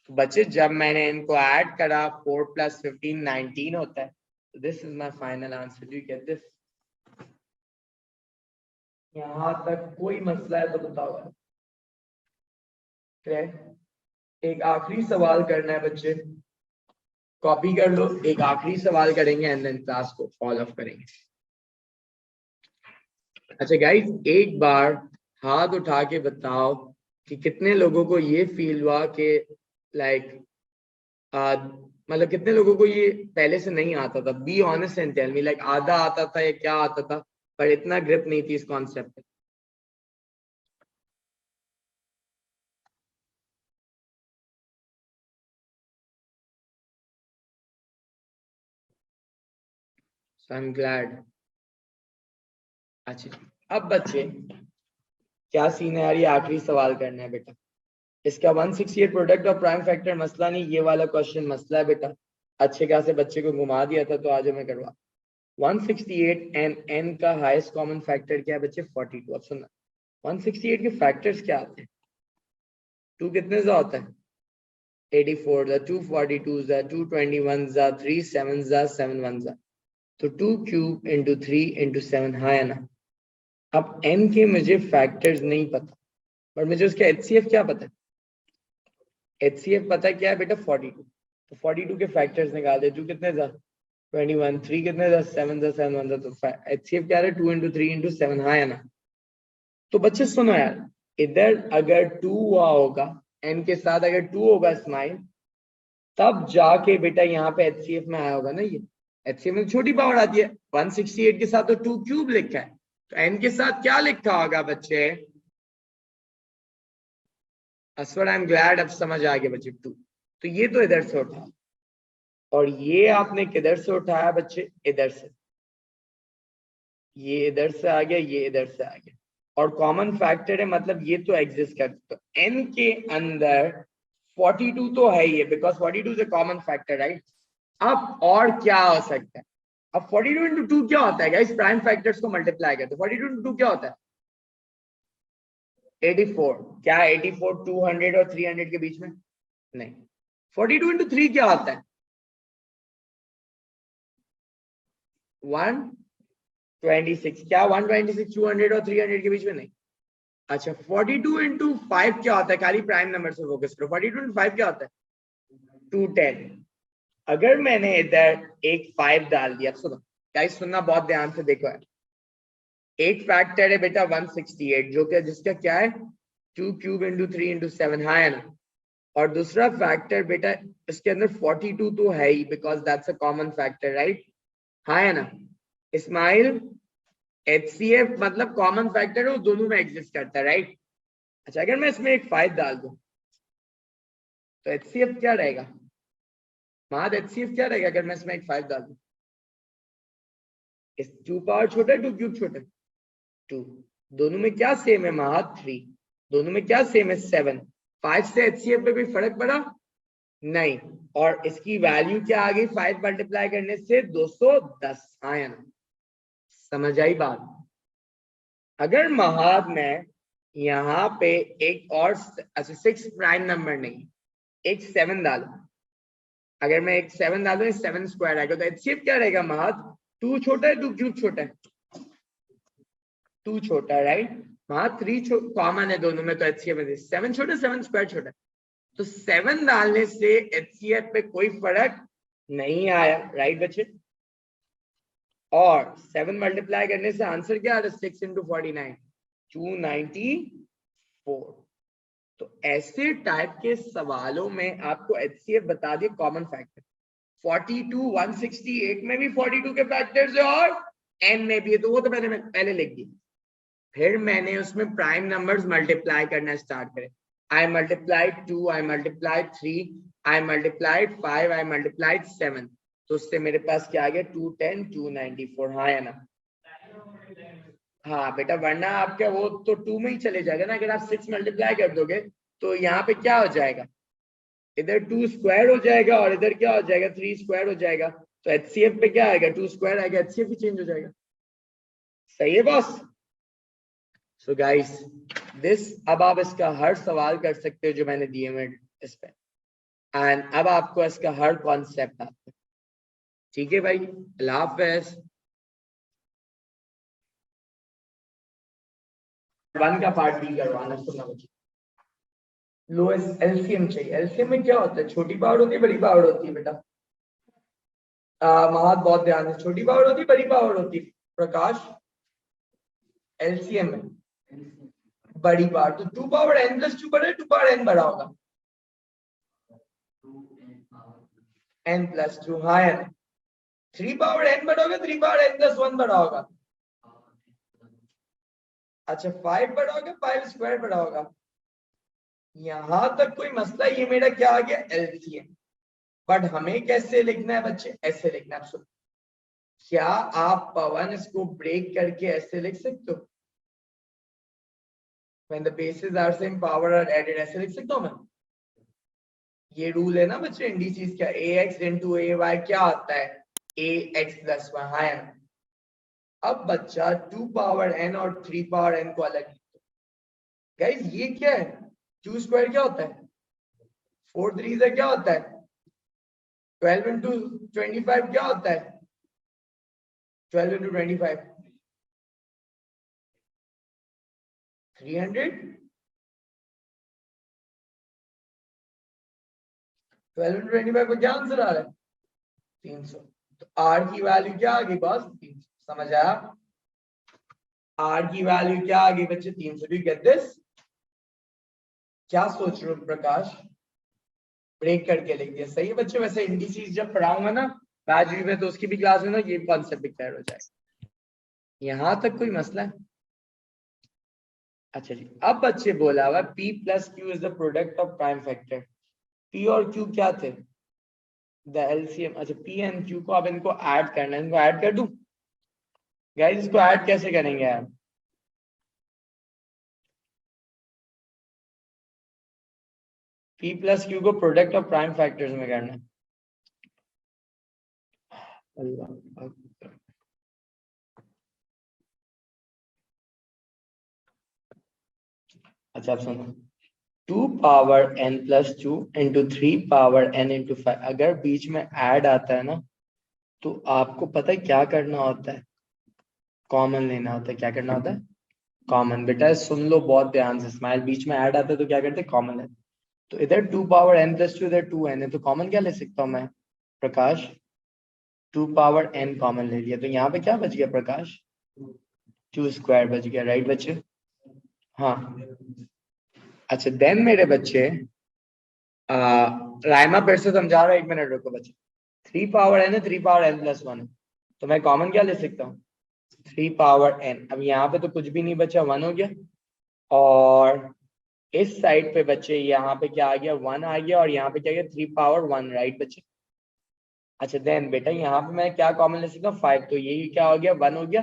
तो बच्चे जब मैंने इनको ऐड करा 4 प्लस 15 19 होता है। तो this is my final answer. Do you get this? यहाँ तक कोई मसला है तो बताओ। एक आखिरी सवाल करना है बच्चे। कॉपी कर लो। एक आखिरी सवाल करेंगे एंड देन क्लास को फॉलो अप करेंगे। अच्छा गाइस एक बार हाथ उठा के बताओ कि कितने लोगों को ये फील हुआ कि लाइक मतलब कितने लोगों को ये पहले से नहीं आता था? Be honest and tell me like आधा आता था या क्या आता था पर इतना ग्रिप नहीं थी इस कॉन्सेप्ट पे। सो आई एम ग्लैड। अच्छा अब बच्चे क्या सीन है यार? ये आखिरी सवाल करना है बेटा। इसका 168 प्रोडक्ट और प्राइम फैक्टर मसला नहीं, ये वाला क्वेश्चन मसला है बेटा। अच्छे खासे बच्चे को घुमा दिया था तो आज मैं करवा 168 एंड n का हाईएस्ट कॉमन फैक्टर क्या है बच्चे? 42। अब सुनना, 168 के फैक्टर्स क्या आते हैं? 2 कितने ज़ा होता है? 84 ज़ा, 242 ज़ा, 221 ज़ा, 3 7 ज़ा, 7 1 ज़ा, तो 2 क्यूब इंटू 3 इंटू 7, हाँ है ना? अब n के मुझे फैक्टर्स नहीं पता, पर मुझे उसका HCF क्या पता है? HCF पता है क्या है बेटा? 42। तो 42 के फैक्टर्स निकाल दे। 2 कितने ज़ा? 21, 3 कितने ज़ा? 7 ज़ा, 7 1 ज़ा, तो HCF क्या है? 2 इंटू 3 इंटू 7, हाँ है ना? तो बच्चे सुनो यार, इधर अगर 2 हुआ होगा, n के साथ अगर 2 होगा स्माइल, तब जाके बेटा यहाँ पे HCF में आया होगा ना। ये HCF में छोटी पावर आती है। 168 के साथ तो 2 क्यूब लिखा है, तो n के साथ क्या लिखा होगा बच्चे? असवर, आई एम ग्लैड अब समझ आ गया बच्चे। 2, तो ये तो इधर से उठा, और ये आपने किधर से उठाया बच्चे? इधर से। ये इधर से आ गया, ये इधर से आ गया, और कॉमन फैक्टर है, मतलब ये तो एग्जिस्ट करता। तो n के अंदर 42 तो है ही है, because 42 is a common factor, right? अब और क्या हो सकता है? अब 42 इंटू 2 क्या होता है गाइस? प्राइम फैक्टर्स को मल्टीप्लाई करते। 42 इंटू 2 क्या होता है? 84। क्या 84 200 और 300 के बीच में? नहीं। 42 इंटू 3 क्या होता है? 126। क्या 126 200 और 300 के बीच में? नहीं। अच्छा, 42 इंटू 5 क्या होता है? खाली प्राइम नंबर से फोकस करो। 42 इंटू 5 क्या होता है? 210। अगर मैंने इधर एक 5 डाल दिया, सुनो गाइस, सुनना बहुत ध्यान से, देखो यार। एक फैक्टर है बेटा 168, जो कि जिसका क्या है? 2 क्यूब इंटू 3 इंटू 7, हाँ है ना? और दूसरा फैक्टर बेटा इसके अंदर 42 तो है ही, because that's a common factor, right? हाँ है ना इस्माइल? HCF मतलब कॉमन फैक्टर है, वो दोनों में एग्जिस्ट करता है, राइट? अच्छा, अगर मैं इसमें एक 5 डाल दूं, तो HCF क्या रहेगा? महाद HCF क्या रहेगा अगर मैं इसमें एक 5 डाल दूं? इस 2 पावर छोटा है, 2 क्यूब छोटा है? 2। दोनों में क्या सेम है महाद? 3। दोनों में क्या सेम है? 7। 5 से HCF पे कोई फर्क पड़ा? नहीं। और इसकी वैल्यू क्या आ गई 5 मल्टीप्लाई करने से? 210। हाँ या ना? समझ आई बात? अगर महाद में यहाँ पे एक और, अच्छा 6 प्राइम नंबर नहीं, एक 7 डालो। अगर मैं एक 7 डालू, 7 स्क्वायर आएगा, तो HCF क्या रहेगा महाद? 2 छोटा है, 2 क्यूब छोटा है? 2 छोटा है, राइट? वहां 3 कॉमन है दोनों में, तो HCF में 7 छोटा, 7 स्क्वायर छोटा। तो 7 डालने से HCF पे कोई फर्क नहीं आया, राइट बच्चे? और 7 मल्टीप्लाई करने से आंसर क्या आ रहा है? 6 इंटू 49, 294। तो ऐसे टाइप के सवालों में आपको HCF बता दिए कॉमन फैक्टर। 42 168 में भी 42 के फैक्टर्स है, और n में भी है, तो वो तो मैंने पहले लिख दी। फिर मैंने उसमें प्राइम नंबर्स मल्टीप्लाई करना स्टार्ट करे। I multiplied 2, I multiplied 3, I multiplied 5, I multiplied 7, तो उससे मेरे पास क्या आ गया? 210 294। हाँ या ना? हाँ बेटा, वरना आपका वो तो 2 में ही चले जाएगा ना। अगर आप 6 मल्टीप्लाई कर दोगे तो यहाँ पे क्या हो जाएगा? इधर 2 स्क्वायर हो जाएगा, और इधर क्या हो जाएगा? 3 स्क्वायर हो जाएगा। तो HCF पे क्या आएगा? 2 स्क्वायर आएगा, HCF भी चेंज हो जाएगा। सही है बॉस? सो गाइस दिस, अब आप इसका हर सवाल कर सकते हो जो मैंने दिए हैं इस पे, एंड अब आपको इसका हर कॉन्सेप्ट आता है। ठीक है भाई, अल्लाह हाफिज। 1 का पार्ट बी करवाना, सुनना बच्चे। लोएस्ट एलसीएम चाहिए। एलसीएम में क्या होता है? छोटी पावर होती है, बड़ी पावर होती है बेटा? महात बहुत ध्यान है। छोटी पावर होती है, बड़ी पावर होती है? प्रकाश, एलसीएम में बड़ी पावर। तो 2 पावर n प्लस 2 बड़ा है, 2 पावर n बड़ा होगा? n प्लस 2, हाँ है। 3 पावर n बड़ा होगा, 3 पावर n प्लस 1 बड़ा होगा? अच्छा, 5 बड़ा होगा, 5 स्क्वायर बड़ा होगा? यहां तक कोई मसला? ये मेरा क्या आ गया? एलसीएम। बट हमें कैसे लिखना है बच्चे? ऐसे लिखना है। सुन, क्या आप पवन इसको ब्रेक करके ऐसे लिख सकते हो? When the bases are same, power are added, ऐसे लिख सकता हूं मैं? ये रूल है ना बच्चे इंडिसेस का, ax into ay क्या होता है? ax plus 1, हाँ अब बच्चा 2 पावर n और 3 पावर n को अलग। गाइस ये क्या है, 2 स्क्वायर क्या होता है, 4 3 से क्या होता है, 12 इंटू 25 क्या होता है, 12 इंटू 25 300, 12 इंटू 25 को क्या आंसर आ रहा है, 300। तो r की वैल्यू क्या आ गई बॉस, 300। समझ आया, r की वैल्यू क्या आ गई बच्चे, 300। Do you get this? क्या सोच रहे हो प्रकाश, ब्रेक करके लिख दिया, सही है बच्चे। वैसे इंडिसेस जब पढ़ाऊंगा ना बैच में तो उसकी भी क्लास में ना ये कॉन्सेप्ट भी क्लियर हो जाएगा। यहां तक कोई मसला है? अच्छा जी, अब बच्चे बोला हुआ p plus Q is the product of prime factor. p और q क्या थे, द एलसीएम। अच्छा p एंड q को अब इनको ऐड करना है, इनको ऐड कर दूं गाइस, इसको ऐड कैसे करेंगे आप, p प्लस क्यू को प्रोडक्ट ऑफ प्राइम फैक्टर्स में करना है। अल्लाह अकबर। अच्छा आप सुनो, 2 power n plus 2 into 3 power n into 5। अगर बीच में ऐड आता है ना तो आपको पता है क्या करना होता है, कॉमन लेना होता है। क्या करना होता है, कॉमन। बेटा सुन लो बहुत ध्यान से, स्माइल, बीच में ऐड आता है तो क्या करते हैं, कॉमन लेते। तो इधर 2 पावर n प्लस 2, इधर 2n है, तो कॉमन क्या ले सकता हूँ मैं प्रकाश, 2 पावर n कॉमन ले लिया, तो यहाँ पे क्या बच गया प्रकाश, 2 स्क्वायर बच गया, राइट बच्चे। हाँ अच्छा, देन मेरे बच्चे राइमा फिर से समझा रहा हूँ, 1 मिनट रुको बच्चे। 3 पावर n है, 3 पावर n प्लस 1 है, तो मैं कॉमन क्या ले सकता हूँ, 3 पावर n। अब यहाँ पे तो कुछ भी नहीं बचा, 1 हो गया, और इस साइड पे बच्चे यहाँ पे क्या आ गया, 1 आ गया, और यहाँ पे क्या गया, 3 पावर 1, राइट बच्चे। अच्छा देन बेटा यहाँ पे मैं क्या कॉमन ले सकता हूँ, 5, तो यही क्या हो गया, 1 हो गया,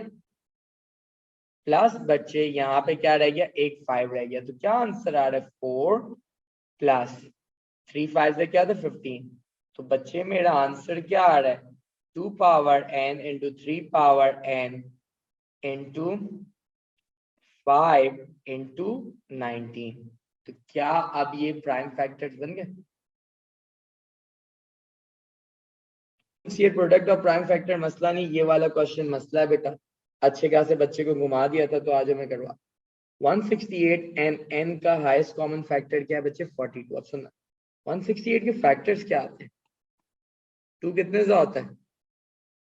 प्लस बच्चे यहाँ पे क्या रह गया, एक 5 रह गया, तो क्या आंसर आ रहा है, 4 प्लस 3 5 से क्या था, 15। तो बच्चे मेरा आंसर क्या आ रहा है, 2 power n into 3 power n into 5 into 19। तो क्या अब ये प्राइम फैक्टर्स बन गए, ये प्रोडक्ट ऑफ प्राइम फैक्टर मसला नहीं, ये वाला क्वेश्चन मसला है बेटा। अच्छे खासे बच्चे को घुमा दिया था, तो आज मैं करवा 168 एंड n का हाईएस्ट कॉमन फैक्टर क्या है बच्चे, 42। अब सुनना 168 के फैक्टर्स क्या आते हैं, 2 कितने से होता है,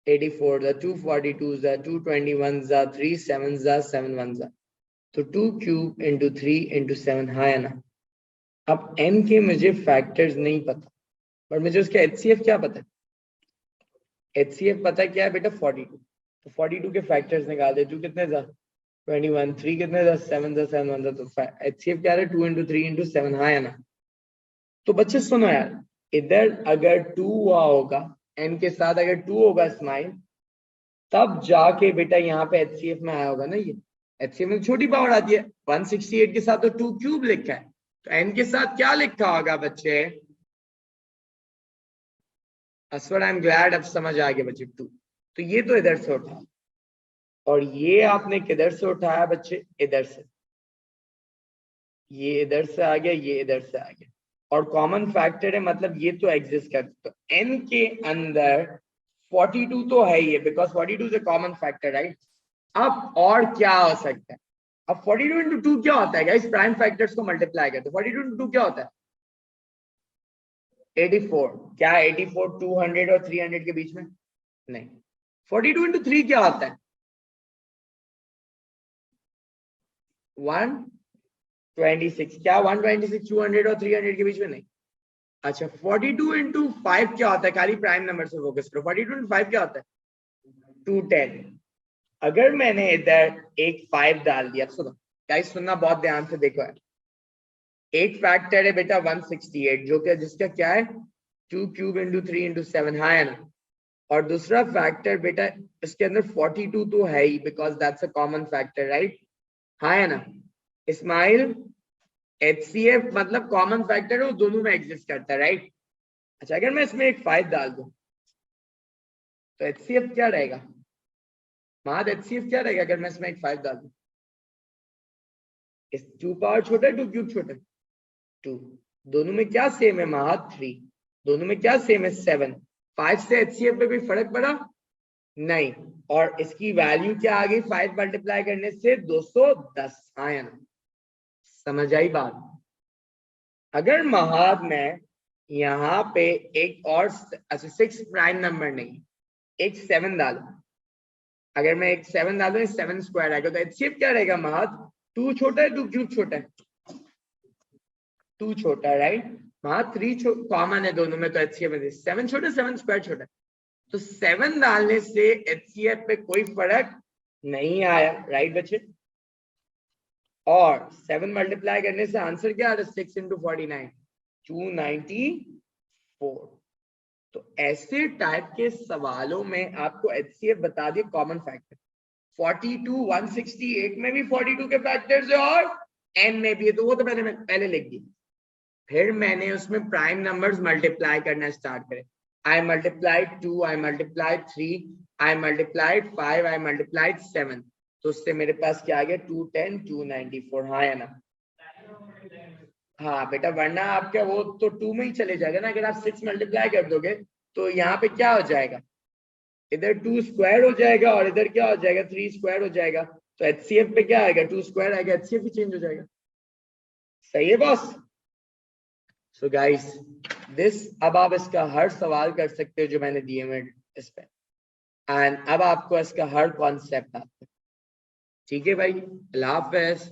84, 242, 221, 3 7, 7 1, तो 2 क्यूब इंटू 3 इंटू 7, हाँ है ना। अब n के मुझे फैक्टर्स नहीं पता, पर मुझे उसका HCF क्या पता है, HCF पता है क्या है बेटा, 42। तो 42 के फैक्टर्स निकाल दे, 2 कितने था 21, 3 कितने था 7, 7 1, तो HCF क्या है, 2 इंटू 3 इंटू 7, हाँ है ना। तो बच्चे सुनो यार, इधर अगर 2 हुआ होगा, n के साथ अगर 2 होगा स्माइल, तब जाके बेटा यहाँ पे HCF में आया होगा ना। ये HCF में छोटी पावर आती है, 168 के साथ तो 2 क्यूब लिखा है, तो n के साथ क्या लिखा होगा बच्चे, असवर, आई एम ग्लैड अब समझ आ गया बच्चे, 2। तो ये तो इधर से उठा, और ये आपने किधर से उठाया बच्चे, इधर से, ये इधर से आ गया, ये इधर से आ गया, और कॉमन फैक्टर है, मतलब ये तो एग्जिस्ट करता। तो n के अंदर 42 तो है ही है, because 42 is a common factor, right. अब और क्या हो सकता है, अब 42 इंटू 2 क्या होता है गाइस, प्राइम फैक्टर्स को मल्टीप्लाई करते, 42 इंटू 2 क्या होता है, 84। क्या 84 200 और 300 के बीच में, नहीं। 42 इंटू 3 क्या होता है, 126। क्या 126 200 और 300 के बीच में, नहीं। अच्छा 42 इंटू 5 क्या होता है, खाली प्राइम नंबर से फोकस करो, 42 इंटू 5 क्या होता है, 210। अगर मैंने इधर एक 5 डाल दिया, सुनो गाइस, सुनना बहुत ध्यान से, देखो यार, एक फैक्टर है बेटा 168, जो कि जिसका क्या है, 2 क्यूब इंटू 3 इंटू 7, हाँ है ना। और दूसरा फैक्टर बेटा इसके अंदर 42 तो है ही, because that's a common factor, right, हाँ है ना। इस्माइल, HCF मतलब कॉमन फैक्टर है, वो दोनों में एग्जिस्ट करता है, राइट। अच्छा अगर मैं इसमें एक 5 डाल दूं तो HCF क्या रहेगा, महाद HCF क्या रहेगा अगर मैं इसमें एक 5 डाल दूं? इस 2 पावर छोटा है 2 क्यूब छोटा है 2, दोनों में क्या सेम है महाद? 3, दोनों में क्या सेम है? 7। 5 से HCF पे कोई फर्क पड़ा? नहीं। और इसकी वैल्यू क्या आ गई 5 मल्टीप्लाई करने से? 210। हाँ या ना? समझ आई बात? अगर महाद में यहाँ पे एक और अच्छा 6 प्राइम नंबर नहीं, एक 7 डालो, अगर मैं एक 7 डालू 7 स्क्वायर आएगा, तो HCF क्या रहेगा महाद? 2 छोटा है 2 क्यूब छोटा है? 2 छोटा है, राइट? महाद 3 कॉमन है दोनों में, तो HCF में 7 छोटा 7 स्क्वायर छोटा है, तो 7 डालने से HCF पे कोई फर्क नहीं आया, राइट बच्चे? और 7 मल्टीप्लाई करने से आंसर क्या आ रहा है? 6 इंटू 49 294। तो ऐसे टाइप के सवालों में आपको HCF बता दिए कॉमन फैक्टर। 42 168 में भी 42 के फैक्टर्स है और n में भी है, तो वो तो मैंने पहले लिख दी। फिर मैंने उसमें प्राइम नंबर्स मल्टीप्लाई करना स्टार्ट करे। I multiplied 2, I multiplied 3, I multiplied 5, I multiplied 7, तो उससे मेरे पास क्या आ गया? 210 294। हाँ या ना? हाँ बेटा, वरना आपका वो तो 2 में ही चले जाएगा ना। अगर आप 6 मल्टीप्लाई कर दोगे तो यहाँ पे क्या हो जाएगा? इधर 2 स्क्वायर हो जाएगा और इधर क्या हो जाएगा? 3 स्क्वायर हो जाएगा। तो HCF पे क्या आएगा? 2 स्क्वायर आएगा, HCF भी चेंज हो जाएगा। सही है बॉस? सो गाइस दिस, अब आप इसका हर सवाल कर सकते हो जो मैंने दिए हुए इस पे, एंड अब आपको इसका हर कॉन्सेप्ट आता है। ठीक है भाई, अल्लाह हाफिज।